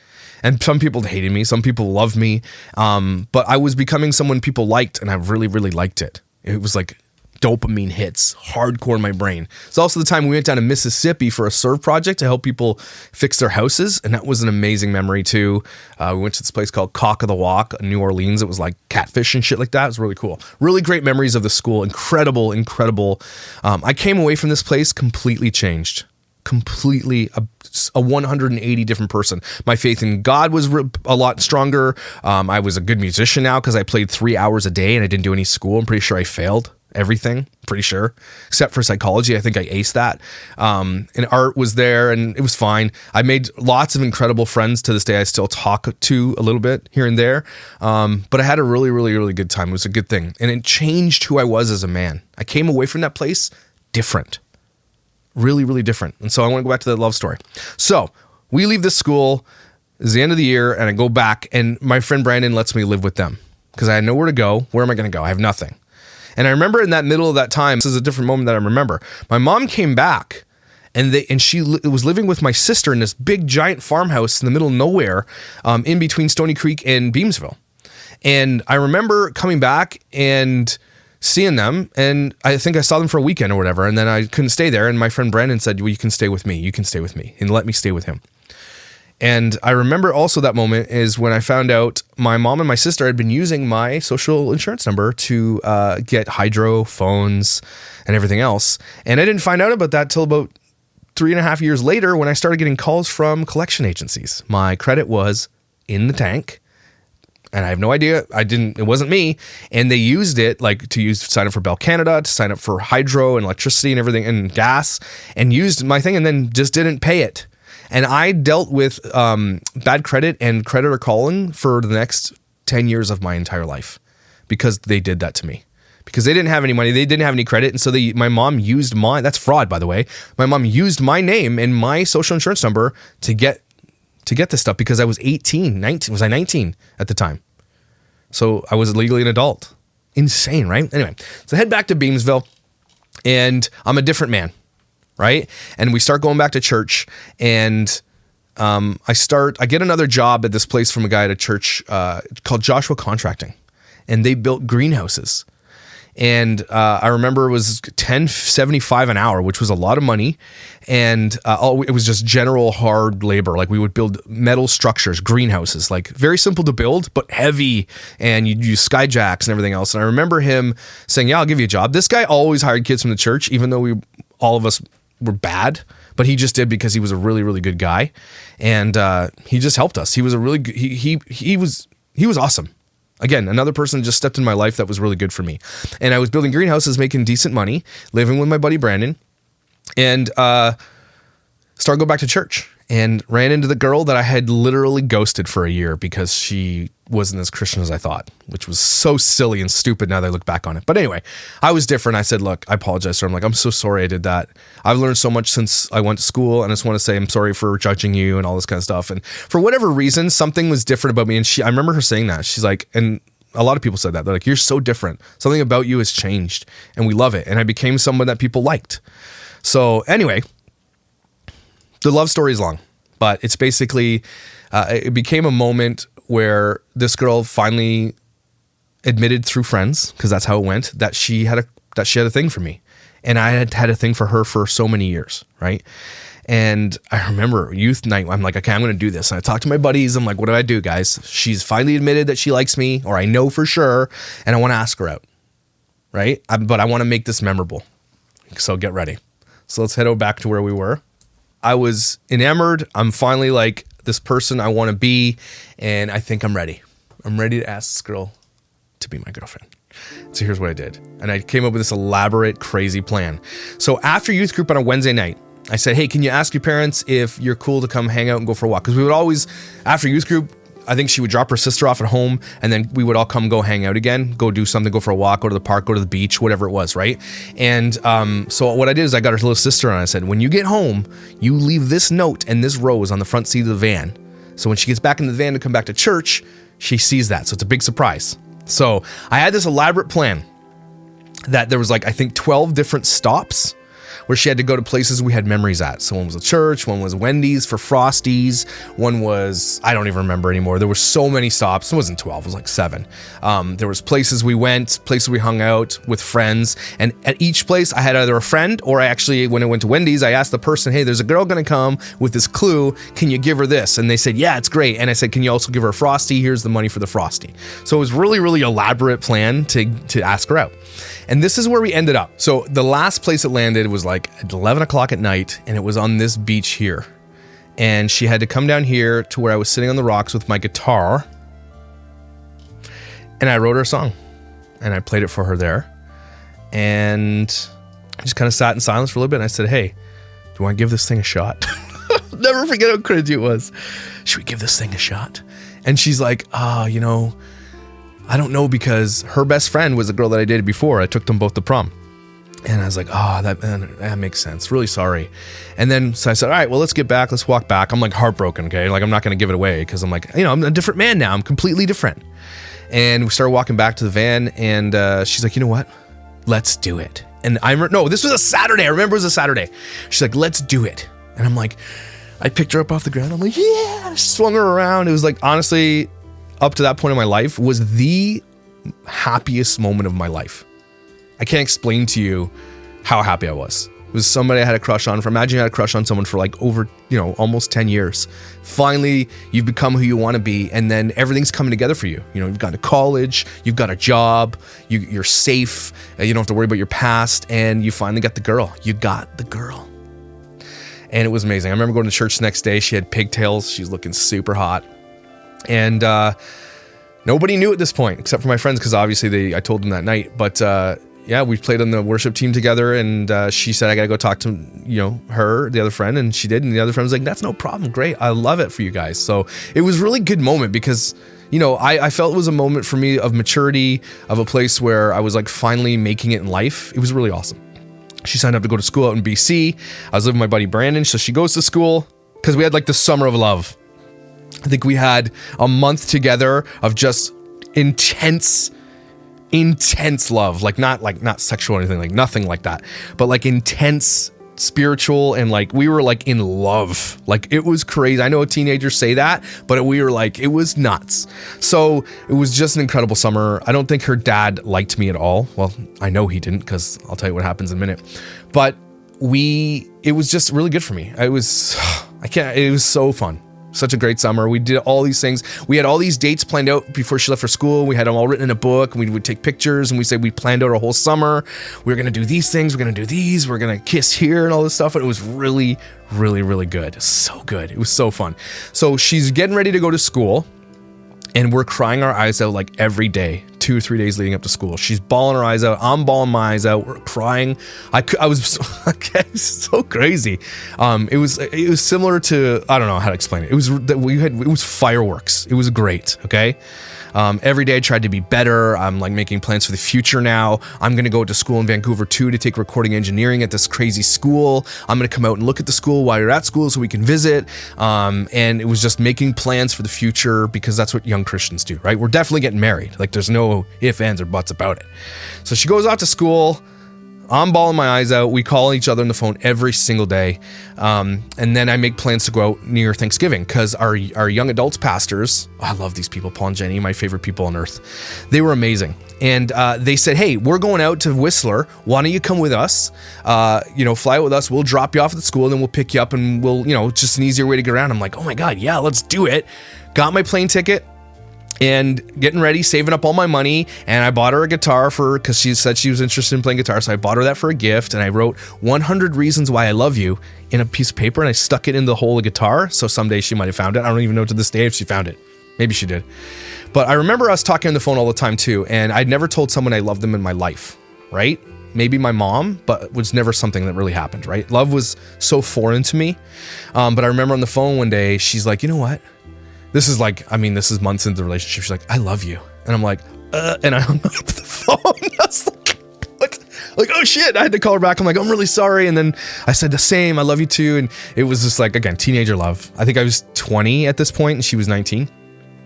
And some people hated me, some people loved me, but I was becoming someone people liked, and I really, really liked it. It was like dopamine hits hardcore in my brain. It's also the time we went down to Mississippi for a serve project to help people fix their houses, and that was an amazing memory too. We went to this place called Cock of the Walk in New Orleans. It was like catfish and shit like that. It was really cool. Really great memories of the school. Incredible. I came away from this place completely changed. Completely a 180 different person. My faith in God was a lot stronger. I was a good musician now because I played 3 hours a day and I didn't do any school. I'm pretty sure I failed everything, pretty sure, except for psychology. I think I aced that. And art was there and it was fine. I made lots of incredible friends to this day. I still talk to a little bit here and there. But I had a really, really, really good time. It was a good thing. And it changed who I was as a man. I came away from that place different. Really, really different. And so I want to go back to that love story. So we leave this school. It's the end of the year and I go back and my friend Brandon lets me live with them because I had nowhere to go. Where am I going to go? I have nothing. And I remember in that middle of that time, this is a different moment that I remember. My mom came back and she was living with my sister in this big giant farmhouse in the middle of nowhere, in between Stony Creek and Beamsville. And I remember coming back and seeing them, and I think I saw them for a weekend or whatever, and then I couldn't stay there. And my friend Brandon said, well, you can stay with me, and let me stay with him. And I remember also that moment is when I found out my mom and my sister had been using my social insurance number to get hydro, phones, and everything else. And I didn't find out about that till about 3.5 years later when I started getting calls from collection agencies. My credit was in the tank. And I have no idea. It wasn't me. And they used it to sign up for Bell Canada, to sign up for hydro and electricity and everything and gas, and used my thing and then just didn't pay it. And I dealt with bad credit and creditor calling for the next 10 years of my entire life because they did that to me. Because they didn't have any money, they didn't have any credit, and so my mom used that's fraud, by the way. My mom used my name and my social insurance number to get this stuff because I was 19 at the time. So I was legally an adult. Insane, right? Anyway, so head back to Beamsville and I'm a different man, right? And we start going back to church and I get another job at this place from a guy at a church called Joshua Contracting, and they built greenhouses. And I remember it was $10.75 an hour, which was a lot of money. And it was just general hard labor. Like we would build metal structures, greenhouses, like very simple to build, but heavy. And you'd use skyjacks and everything else. And I remember him saying, yeah, I'll give you a job. This guy always hired kids from the church, even though all of us were bad. But he just did because he was a really, really good guy. And he just helped us. He was a really good, he was awesome. Again, another person just stepped in my life that was really good for me. And I was building greenhouses, making decent money, living with my buddy Brandon, and started going back to church and ran into the girl that I had literally ghosted for a year because she wasn't as Christian as I thought, which was so silly and stupid now that I look back on it. But anyway, I was different. I said, look, I apologize to her. I'm like, I'm so sorry I did that. I've learned so much since I went to school, and I just want to say I'm sorry for judging you and all this kind of stuff. And for whatever reason, something was different about me. And I remember her saying that. She's like, and a lot of people said that. They're like, you're so different. Something about you has changed, and we love it. And I became someone that people liked. So anyway, the love story is long, but it's basically, it became a moment where this girl finally admitted through friends, because that's how it went, that she had a thing for me. And I had a thing for her for so many years, right? And I remember youth night, I'm like, okay, I'm going to do this. And I talked to my buddies. I'm like, what do I do, guys? She's finally admitted that she likes me, or I know for sure, and I want to ask her out, right? But I want to make this memorable. So get ready. So let's head back to where we were. I was enamored. I'm finally like this person I want to be, and I think I'm ready. I'm ready to ask this girl to be my girlfriend. So here's what I did. And I came up with this elaborate, crazy plan. So after youth group on a Wednesday night, I said, hey, can you ask your parents if you're cool to come hang out and go for a walk? Because we would always, after youth group, I think she would drop her sister off at home, and then we would all come go hang out again, go do something, go for a walk, go to the park, go to the beach, whatever it was, right? And so what I did is I got her little sister and I said, when you get home, you leave this note and this rose on the front seat of the van. So when she gets back in the van to come back to church, she sees that. So it's a big surprise. So I had this elaborate plan that there was like, I think 12 different stops where she had to go to places we had memories at. So one was a church, one was Wendy's for Frosties, one was, I don't even remember anymore. There were so many stops. It wasn't 12, it was like 7. There was places we went, places we hung out with friends. And at each place I had either a friend, or I actually, when I went to Wendy's, I asked the person, hey, there's a girl gonna come with this clue. Can you give her this? And they said, yeah, it's great. And I said, can you also give her a Frosty? Here's the money for the Frosty. So it was really, really elaborate plan to ask her out. And this is where we ended up. So the last place it landed was like at 11 o'clock at night, and it was on this beach here. And she had to come down here to where I was sitting on the rocks with my guitar. And I wrote her a song. And I played it for her there. And I just kind of sat in silence for a little bit. And I said, hey, do you want to give this thing a shot? Never forget how cringy it was. Should we give this thing a shot? And she's like, you know, I don't know, because her best friend was the girl that I dated before. I took them both to prom. And I was like, that makes sense. Really sorry. And then so I said, all right, well, let's get back. Let's walk back. I'm like heartbroken, okay? Like, I'm not going to give it away because I'm like, you know, I'm a different man now. I'm completely different. And we started walking back to the van, and she's like, you know what? Let's do it. And no, this was a Saturday. I remember it was a Saturday. She's like, let's do it. And I'm like, I picked her up off the ground. I'm like, yeah, I swung her around. It was like, honestly, up to that point in my life was the happiest moment of my life. I can't explain to you how happy I was. It was somebody I had a crush on for. Imagine you had a crush on someone for like over, you know, almost 10 years. Finally, you've become who you want to be, and then everything's coming together for you. You know, you've gone to college, you've got a job, you're safe, you don't have to worry about your past, and you finally got the girl. You got the girl. And it was amazing. I remember going to church the next day. She had pigtails. She's looking super hot. And nobody knew at this point, except for my friends, because obviously I told them that night. But yeah, we played on the worship team together, and she said, I gotta go talk to, you know, her, the other friend, and she did. And the other friend was like, that's no problem. Great. I love it for you guys. So it was a really good moment because, you know, I felt it was a moment for me of maturity, of a place where I was like finally making it in life. It was really awesome. She signed up to go to school out in BC. I was living with my buddy Brandon, so she goes to school because we had like the summer of love. I think we had a month together of just intense love, like not sexual or anything, like nothing like that, but like intense spiritual, and like we were like in love. Like it was crazy. I know teenagers say that, but we were like, it was nuts. So it was just an incredible summer. I don't think her dad liked me at all. Well, I know he didn't, because I'll tell you what happens in a minute. But it was just really good for me. It was so fun. Such a great summer. We did all these things. We had all these dates planned out before she left for school. We had them all written in a book, and we would take pictures, and we said we planned out our whole summer. We were going to do these things. We're going to do these. We're going to kiss here and all this stuff. And it was really, really, really good. So good. It was so fun. So she's getting ready to go to school, and we're crying our eyes out like every day, 2 or 3 days leading up to school. She's bawling her eyes out. I'm bawling my eyes out. We're crying. I was so crazy. It was similar to, I don't know how to explain it. It was fireworks. It was great. Okay. Every day I tried to be better. I'm like making plans for the future now. I'm going to go to school in Vancouver too, to take recording engineering at this crazy school. I'm going to come out and look at the school while you're at school so we can visit. And it was just making plans for the future, because that's what young Christians do, right? We're definitely getting married. Like there's no ifs, ands, or buts about it. So she goes off to school. I'm bawling my eyes out. We call each other on the phone every single day. And then I make plans to go out near Thanksgiving, because our young adults pastors, I love these people, Paul and Jenny, my favorite people on earth. They were amazing. And they said, hey, we're going out to Whistler. Why don't you come with us? Fly out with us. We'll drop you off at the school, and then we'll pick you up, and we'll, just an easier way to get around. I'm like, oh my God, yeah, let's do it. Got my plane ticket. And getting ready, saving up all my money, and I bought her a guitar because she said she was interested in playing guitar, so I bought her that for a gift, and I wrote 100 Reasons Why I Love You in a piece of paper, and I stuck it in the hole of the guitar, so someday she might have found it. I don't even know to this day if she found it. Maybe she did. But I remember us talking on the phone all the time too, and I'd never told someone I loved them in my life, right? Maybe my mom, but it was never something that really happened, right? Love was so foreign to me. But I remember on the phone one day, she's like, you know what? This is months into the relationship. She's like, I love you. And I'm like, and I hung up the phone. I was like, what? Like, oh shit. I had to call her back. I'm like, I'm really sorry. And then I said the same, I love you too. And it was just like, again, teenager love. I think I was 20 at this point and she was 19.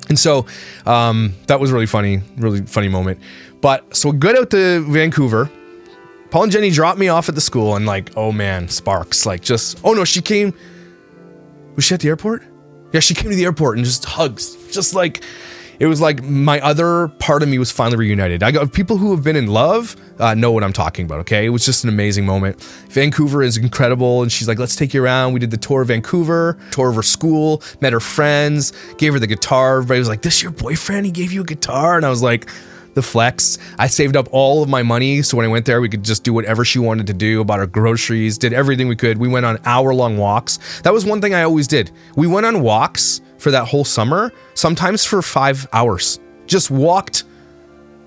And so that was really funny moment. But so we got out to Vancouver, Paul and Jenny dropped me off at the school, and like, oh man, sparks. Like just, oh no, she came. Was she at the airport? Yeah, she came to the airport and just hugs. Just like, it was like my other part of me was finally reunited. I got people who have been in love know what I'm talking about, okay? It was just an amazing moment. Vancouver is incredible, and she's like, let's take you around. We did the tour of Vancouver, tour of her school, met her friends, gave her the guitar. Everybody was like, this your boyfriend? He gave you a guitar? And I was like, the flex. I saved up all of my money, so when I went there, we could just do whatever she wanted to do, bought her groceries, did everything we could. We went on hour-long walks. That was one thing I always did. We went on walks for that whole summer, sometimes for 5 hours. Just walked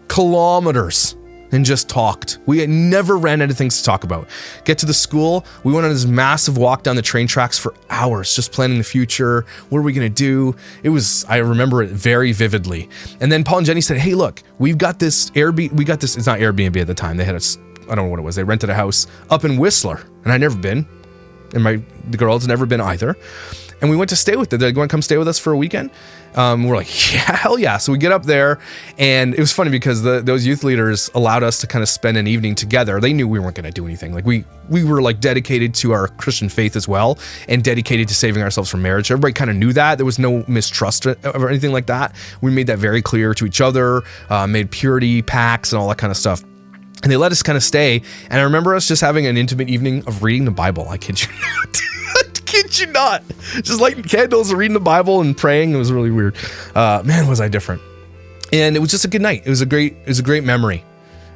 kilometers and just talked. We had never ran out of things to talk about. Get to the school, we went on this massive walk down the train tracks for hours, just planning the future. What are we gonna do? I remember it very vividly. And then Paul and Jenny said, hey, look, we've got this Airbnb, it's not Airbnb at the time. They had I don't know what it was. They rented a house up in Whistler, and I'd never been, and the girls had never been either. And we went to stay with them. They're going to come stay with us for a weekend. We're like, yeah, hell yeah. So we get up there, and it was funny because those youth leaders allowed us to kind of spend an evening together. They knew we weren't going to do anything. Like we were like dedicated to our Christian faith as well, and dedicated to saving ourselves from marriage. Everybody kind of knew that. There was no mistrust or anything like that. We made that very clear to each other, made purity pacts and all that kind of stuff. And they let us kind of stay. And I remember us just having an intimate evening of reading the Bible. I kid you not. Kid you not. Just lighting candles and reading the Bible and praying. It was really weird. Man, was I different. And it was just a good night. It was a great memory.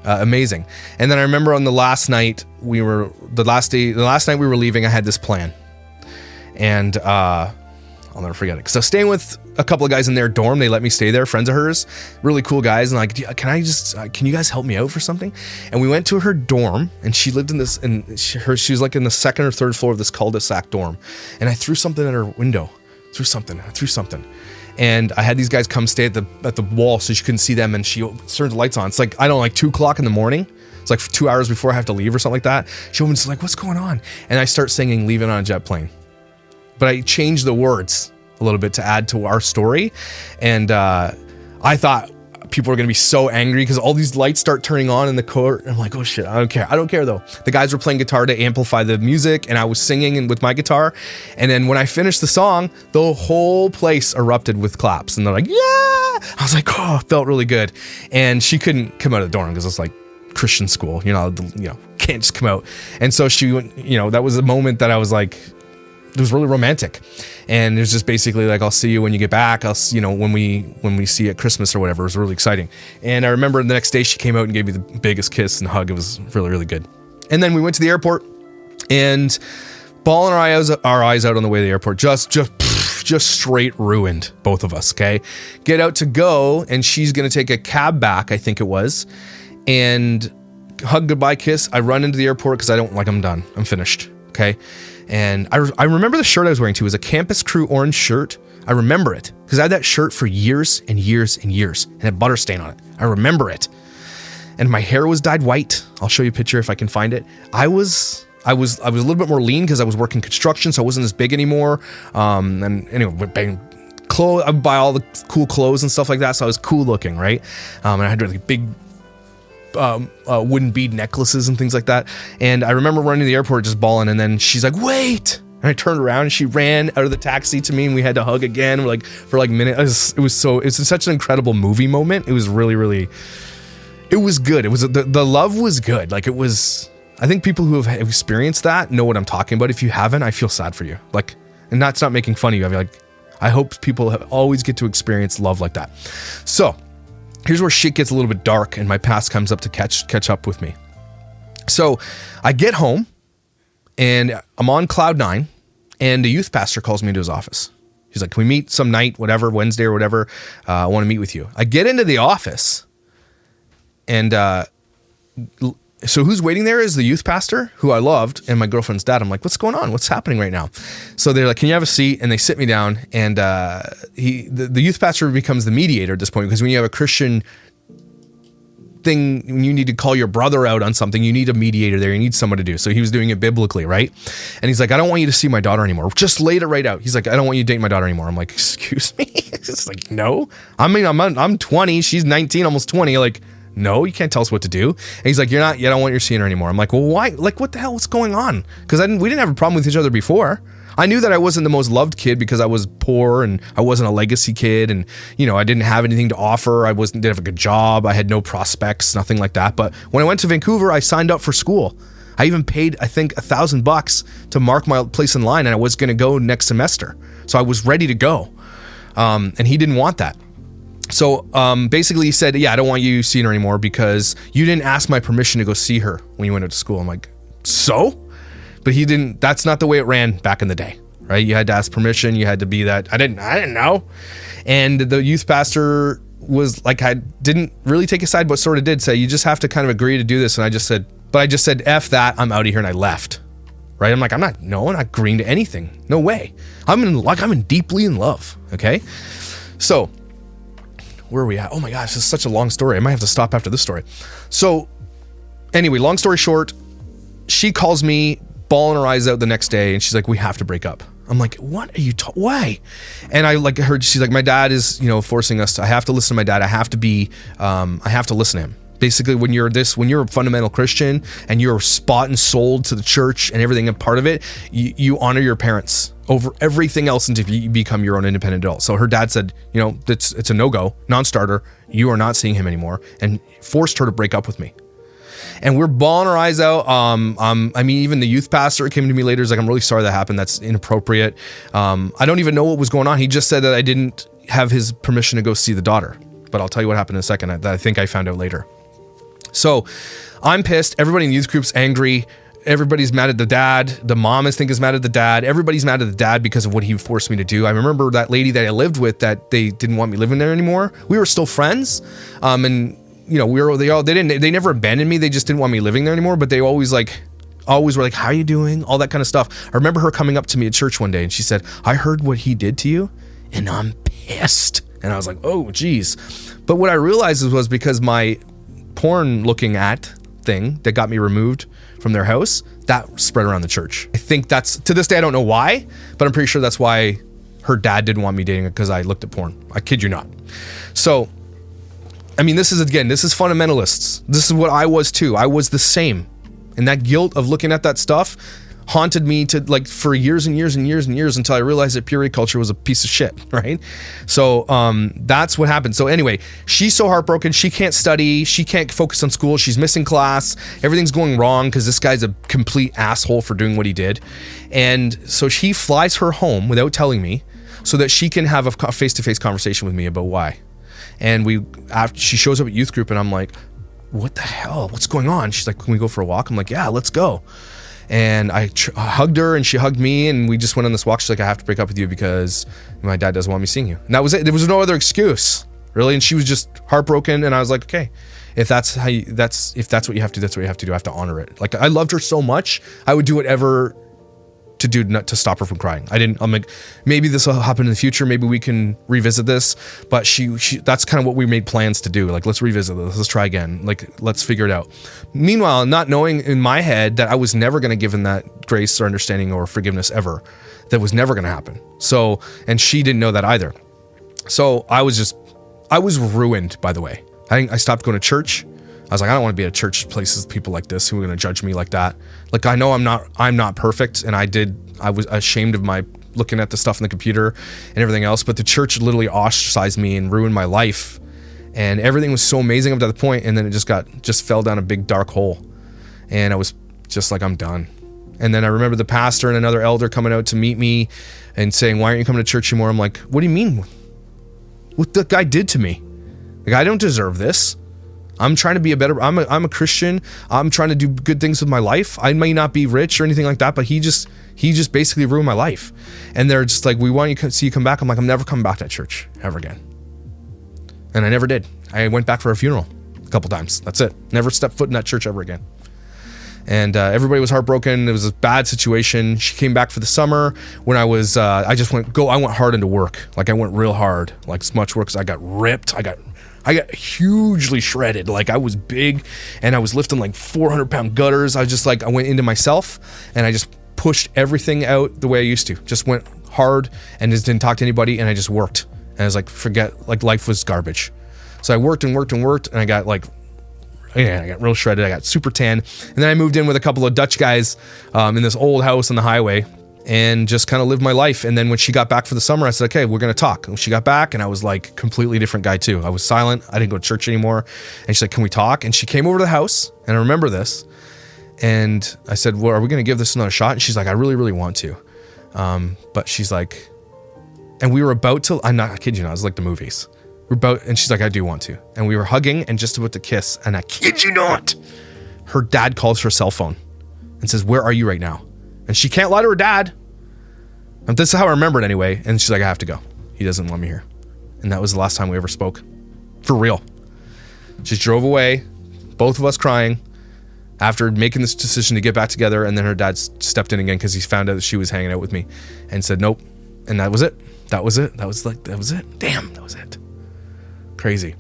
Amazing. And then I remember on the last night we were leaving, I had this plan. And I'll never forget it. Because I was staying with a couple of guys in their dorm. They let me stay there, friends of hers, really cool guys. And like, can you guys help me out for something? And we went to her dorm, and she lived in this, and she was like in the second or third floor of this cul-de-sac dorm. And I threw something at her window. I threw something. And I had these guys come stay at the wall so she couldn't see them. And she turned the lights on. It's like, I don't know, like 2:00 in the morning. It's like 2 hours before I have to leave or something like that. She opens, like, what's going on? And I start singing Leaving on a Jet Plane. But I changed the words a little bit to add to our story. And I thought people were going to be so angry because all these lights start turning on in the court. I'm like, oh shit, I don't care though. The guys were playing guitar to amplify the music, and I was singing with my guitar. And then when I finished the song, the whole place erupted with claps, and they're like, yeah. I was like, oh, it felt really good. And she couldn't come out of the dorm because it's like Christian school, can't just come out. And so she went, that was a moment that I was like, it was really romantic. And it was just basically like, I'll see you when you get back. When we see you at Christmas or whatever. It was really exciting. And I remember the next day she came out and gave me the biggest kiss and hug. It was really, really good. And then we went to the airport, and bawling our eyes out on the way to the airport, just straight ruined, both of us. Okay. Get out to go, and she's going to take a cab back, I think it was, and hug, goodbye, kiss. I run into the airport because I'm done. I'm finished. Okay. And I remember the shirt I was wearing too. It was a Campus Crew orange shirt. I remember it because I had that shirt for years and years and years, and a butter stain on it. I remember it. And my hair was dyed white. I'll show you a picture if I can find it. I was a little bit more lean because I was working construction, so I wasn't as big anymore. And anyway, I would buy all the cool clothes and stuff like that, so I was cool looking, right? And I had really big wooden bead necklaces and things like that. And I remember running to the airport just bawling, and then she's like, wait. And I turned around, and she ran out of the taxi to me, and we had to hug again for a minute. It's such an incredible movie moment. It was really, really, it was good. It was the love was good. Like, it was, I think people who have experienced that know what I'm talking about. If you haven't, I feel sad for you. Like, and that's not making fun of you. I hope people always get to experience love like that. So here's where shit gets a little bit dark, and my past comes up to catch up with me. So I get home, and I'm on cloud 9, and a youth pastor calls me into his office. He's like, can we meet some night, whatever, Wednesday or whatever? I want to meet with you. I get into the office, and so who's waiting there is the youth pastor, who I loved, and my girlfriend's dad. I'm like, what's going on? What's happening right now? So they're like, can you have a seat? And they sit me down, and the youth pastor becomes the mediator at this point, because when you have a Christian thing, when you need to call your brother out on something, you need a mediator there. You need someone to do. So he was doing it biblically, right? And he's like, I don't want you to see my daughter anymore. Just laid it right out. He's like, I don't want you to date my daughter anymore. I'm like, excuse me? It's like, no. I mean, I'm 20. She's 19, almost 20. Like, no, you can't tell us what to do. And he's like, I don't want you seeing her anymore. I'm like, well, why? Like, what the hell? What's going on? Because we didn't have a problem with each other before. I knew that I wasn't the most loved kid because I was poor and I wasn't a legacy kid, and I didn't have anything to offer. I didn't have a good job. I had no prospects, nothing like that. But when I went to Vancouver, I signed up for school. I even paid, I think, $1,000 to mark my place in line, and I was going to go next semester. So I was ready to go. And he didn't want that. So basically he said, I don't want you seeing her anymore because you didn't ask my permission to go see her when you went to school. I'm like, so? But he didn't, that's not the way it ran back in the day, right? You had to ask permission. You had to be that. I didn't know. And the youth pastor was like, I didn't really take a side, but sort of did say, you just have to kind of agree to do this. And I just said, F that, I'm out of here. And I left, right? I'm like, I'm not agreeing to anything. No way. I'm deeply in love. Okay. So where are we at? Oh my gosh, this is such a long story. I might have to stop after this story. So anyway, long story short, she calls me bawling her eyes out the next day, and she's like, we have to break up. I'm like, what are you why? And I heard, she's like, my dad is, forcing us to, I have to listen to my dad. I have to listen to him. Basically, when you're a fundamental Christian and you're bought and sold to the church and everything, a part of it, you honor your parents over everything else until you become your own independent adult. So her dad said, it's a no-go, non-starter. You are not seeing him anymore, and forced her to break up with me. And we're bawling our eyes out. Even the youth pastor came to me later. He's like, I'm really sorry that happened. That's inappropriate. I don't even know what was going on. He just said that I didn't have his permission to go see the daughter. But I'll tell you what happened in a second that I think I found out later. So I'm pissed. Everybody in the youth group's angry. Everybody's mad at the dad. The mom, I think, is mad at the dad. Everybody's mad at the dad because of what he forced me to do. I remember that lady that I lived with, that they didn't want me living there anymore. We were still friends. They never abandoned me. They just didn't want me living there anymore. But they always were like, how are you doing? All that kind of stuff. I remember her coming up to me at church one day and she said, I heard what he did to you and I'm pissed. And I was like, oh geez. But what I realized was because my porn looking at thing that got me removed from their house, that spread around the church. I think that's, to this day, I don't know why, but I'm pretty sure that's why her dad didn't want me dating her, because I looked at porn. I kid you not. So, this is fundamentalists. This is what I was too. I was the same. And that guilt of looking at that stuff haunted me for years and years and years and years until I realized that purity culture was a piece of shit, right? So that's what happened. So anyway, she's so heartbroken. She can't study. She can't focus on school. She's missing class. Everything's going wrong because this guy's a complete asshole for doing what he did. And so she flies her home without telling me so that she can have a face-to-face conversation with me about why. And she shows up at youth group and I'm like, what the hell? What's going on? She's like, can we go for a walk? I'm like, yeah, let's go. And I hugged her and she hugged me and we just went on this walk. She's like, I have to break up with you because my dad doesn't want me seeing you. And that was it. There was no other excuse, really. And she was just heartbroken. And I was like, okay, if that's what you have to, that's what you have to do. I have to honor it. Like, I loved her so much. I would do whatever to do to stop her from crying. I'm like, maybe this will happen in the future. Maybe we can revisit this. But she that's kind of what we made plans to do. Like, let's revisit this. Let's try again. Like, let's figure it out. Meanwhile, not knowing in my head that I was never going to give him that grace or understanding or forgiveness ever. That was never going to happen. So, and she didn't know that either. So I was ruined, by the way. I stopped going to church. I was like, I don't want to be at church places with people like this who are going to judge me like that. Like, I know I'm not perfect, and I was ashamed of my looking at the stuff in the computer and everything else, but the church literally ostracized me and ruined my life. And everything was so amazing up to the point, and then it just fell down a big dark hole. And I was just like, I'm done. And then I remember the pastor and another elder coming out to meet me and saying, why aren't you coming to church anymore? I'm like, what do you mean? What the guy did to me? Like, I don't deserve this. I'm trying to be I'm a Christian. I'm trying to do good things with my life. I may not be rich or anything like that, but he just basically ruined my life. And they're just like, we want you to see you come back. I'm like, I'm never coming back to that church ever again. And I never did. I went back for a funeral a couple times. That's it. Never stepped foot in that church ever again. And everybody was heartbroken. It was a bad situation. She came back for the summer when I was, I went hard into work. Like, I went real hard, like as much work as I got ripped. I got hugely shredded. Like, I was big and I was lifting like 400-pound gutters. I went into myself and I just pushed everything out the way I used to. Just went hard and just didn't talk to anybody, and I just worked. And I was like, life was garbage. So I worked and worked and worked, and I got like I got real shredded. I got super tan. And then I moved in with a couple of Dutch guys in this old house on the highway and just kind of lived my life. And then when she got back for the summer, I said, okay, we're going to talk. And she got back and I was like completely different guy too. I was silent. I didn't go to church anymore. And she's like, can we talk? And she came over to the house, and I remember this. And I said, well, are we going to give this another shot? And she's like, I really, really want to. But she's like, and we were about to, I kid you not, it was like the movies. And she's like, I do want to. And we were hugging and just about to kiss. And I kid you not, her dad calls her cell phone and says, where are you right now? And she can't lie to her dad. And this is how I remember it anyway. And she's like, I have to go. He doesn't want me here. And that was the last time we ever spoke. For real. She drove away, both of us crying, after making this decision to get back together. And then her dad stepped in again because he found out that she was hanging out with me and said, nope. And that was it. That was it. That was it. Damn, that was it. Crazy.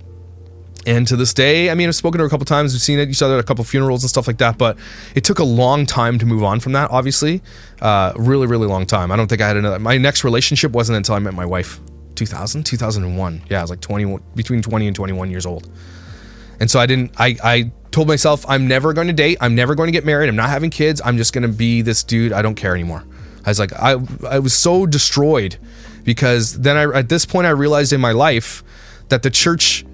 And to this day, I mean, I've spoken to her a couple times. We've seen each other at a couple funerals and stuff like that, but it took a long time to move on from that, obviously. Really, really long time. I don't think I had another. My next relationship wasn't until I met my wife. 2001. Yeah, I was like between 20 and 21 years old. And so I told myself, I'm never going to date. I'm never going to get married. I'm not having kids. I'm just going to be this dude. I don't care anymore. I was like, I was so destroyed because then at this point I realized in my life that the church,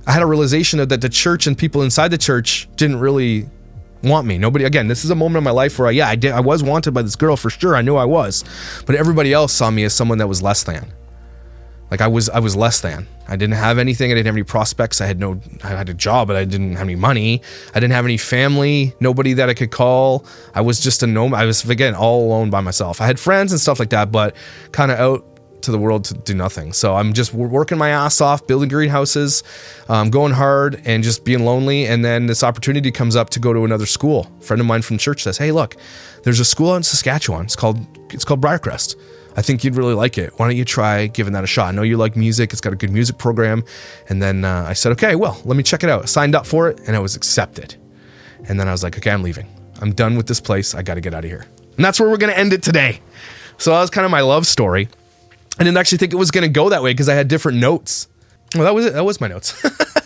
I had a realization that the church and people inside the church didn't really want me. Nobody, again, this is a moment in my life where I was wanted by this girl for sure. I knew I was, but everybody else saw me as someone that was less than. Like I was less than. I didn't have anything. I didn't have any prospects. I had a job, but I didn't have any money. I didn't have any family, nobody that I could call. I was just a nomad. I was, again, all alone by myself. I had friends and stuff like that, but kind of out to the world to do nothing. So I'm just working my ass off, building greenhouses, going hard and just being lonely. And then this opportunity comes up to go to another school. A friend of mine from church says, hey, look, there's a school out in Saskatchewan. It's called Briarcrest. I think you'd really like it. Why don't you try giving that a shot? I know you like music. It's got a good music program. And then I said, okay, well, let me check it out. I signed up for it and I was accepted. And then I was like, okay, I'm leaving. I'm done with this place. I got to get out of here. And that's where we're going to end it today. So that was kind of my love story. I didn't actually think it was going to go that way because I had different notes. Well, that was it. That was my notes.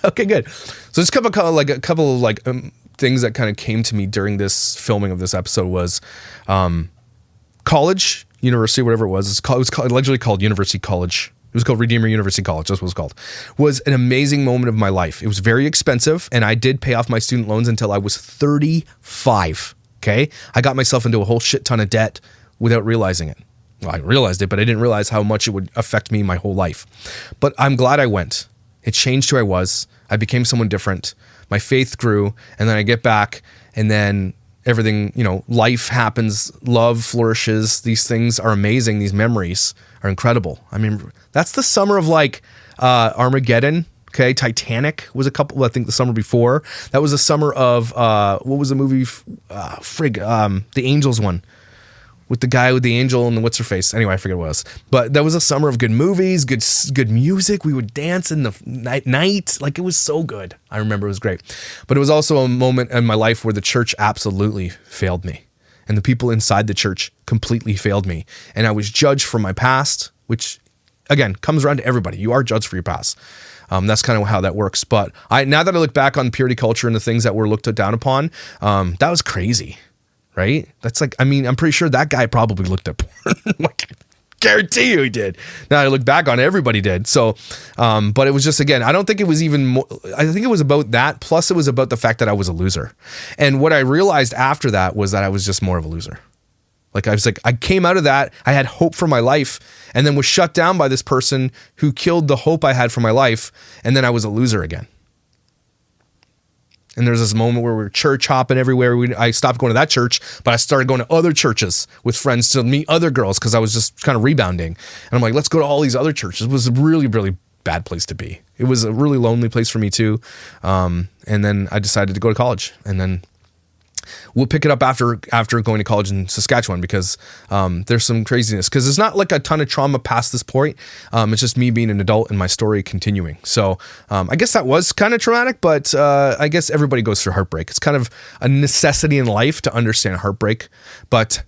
Okay, good. So just a couple of things that kind of came to me during this filming of this episode was college, university, whatever it was. It was allegedly called University College. It was called Redeemer University College. That's what it was called. Was an amazing moment of my life. It was very expensive, and I did pay off my student loans until I was 35. Okay, I got myself into a whole shit ton of debt without realizing it. Well, I realized it, but I didn't realize how much it would affect me my whole life. But I'm glad I went. It changed who I was. I became someone different. My faith grew, and then I get back, and then everything, life happens, love flourishes. These things are amazing. These memories are incredible. I mean, that's the summer of Armageddon. Okay, Titanic was I think the summer before. That was the summer of, what was the movie? The Angels one. With the guy with the angel and the what's her face. Anyway, I forget what it was. But that was a summer of good movies, good music. We would dance in the night. Like, it was so good. I remember it was great. But it was also a moment in my life where the church absolutely failed me. And the people inside the church completely failed me. And I was judged for my past, which, again, comes around to everybody. You are judged for your past. That's kind of how that works. But now that I look back on purity culture and the things that were looked down upon, that was crazy. Right? That's like, I mean, I'm pretty sure that guy probably looked at porn. Like, guarantee you he did. Now I look back on it, everybody did. So, but it was just, again, I don't think it was even more, I think it was about that. Plus it was about the fact that I was a loser. And what I realized after that was that I was just more of a loser. Like, I came out of that. I had hope for my life and then was shut down by this person who killed the hope I had for my life. And then I was a loser again. And there's this moment where we were church hopping everywhere. I stopped going to that church, but I started going to other churches with friends to meet other girls because I was just kind of rebounding. And I'm like, let's go to all these other churches. It was a really, really bad place to be. It was a really lonely place for me too. And then I decided to go to college. And then we'll pick it up after going to college in Saskatchewan because there's some craziness. Because there's not like a ton of trauma past this point. It's just me being an adult and my story continuing. So I guess that was kind of traumatic, but I guess everybody goes through heartbreak. It's kind of a necessity in life to understand heartbreak. But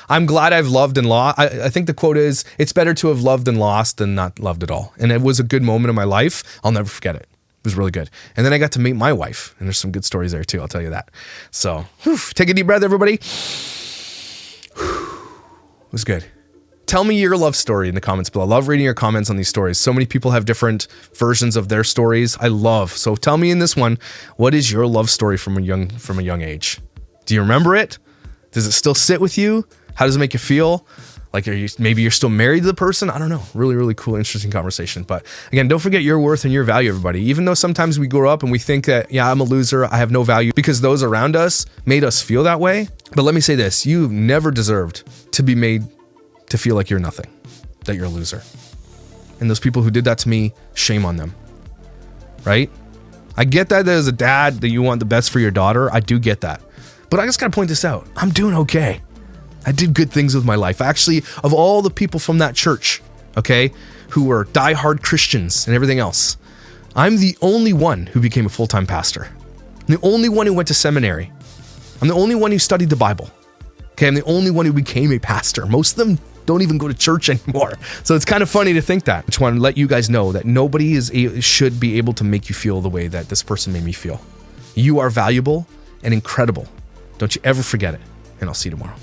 I'm glad I've loved and lost. I think the quote is, it's better to have loved and lost than not loved at all. And it was a good moment in my life. I'll never forget it. It was really good. And then I got to meet my wife, and there's some good stories there too, I'll tell you that. So, take a deep breath, everybody. It was good. Tell me your love story in the comments below. I love reading your comments on these stories. So many people have different versions of their stories. I love. So tell me in this one, what is your love story from a young age? Do you remember it? Does it still sit with you? How does it make you feel? Like, maybe you're still married to the person? I don't know. Really, really cool, interesting conversation. But again, don't forget your worth and your value, everybody. Even though sometimes we grow up and we think that, yeah, I'm a loser, I have no value, because those around us made us feel that way. But let me say this, you never deserved to be made to feel like you're nothing, that you're a loser. And those people who did that to me, shame on them, right? I get that as a dad that you want the best for your daughter. I do get that. But I just gotta point this out. I'm doing okay. I did good things with my life. Actually, of all the people from that church, okay, who were diehard Christians and everything else, I'm the only one who became a full-time pastor. I'm the only one who went to seminary. I'm the only one who studied the Bible. Okay, I'm the only one who became a pastor. Most of them don't even go to church anymore. So it's kind of funny to think that. I just want to let you guys know that nobody should be able to make you feel the way that this person made me feel. You are valuable and incredible. Don't you ever forget it. And I'll see you tomorrow.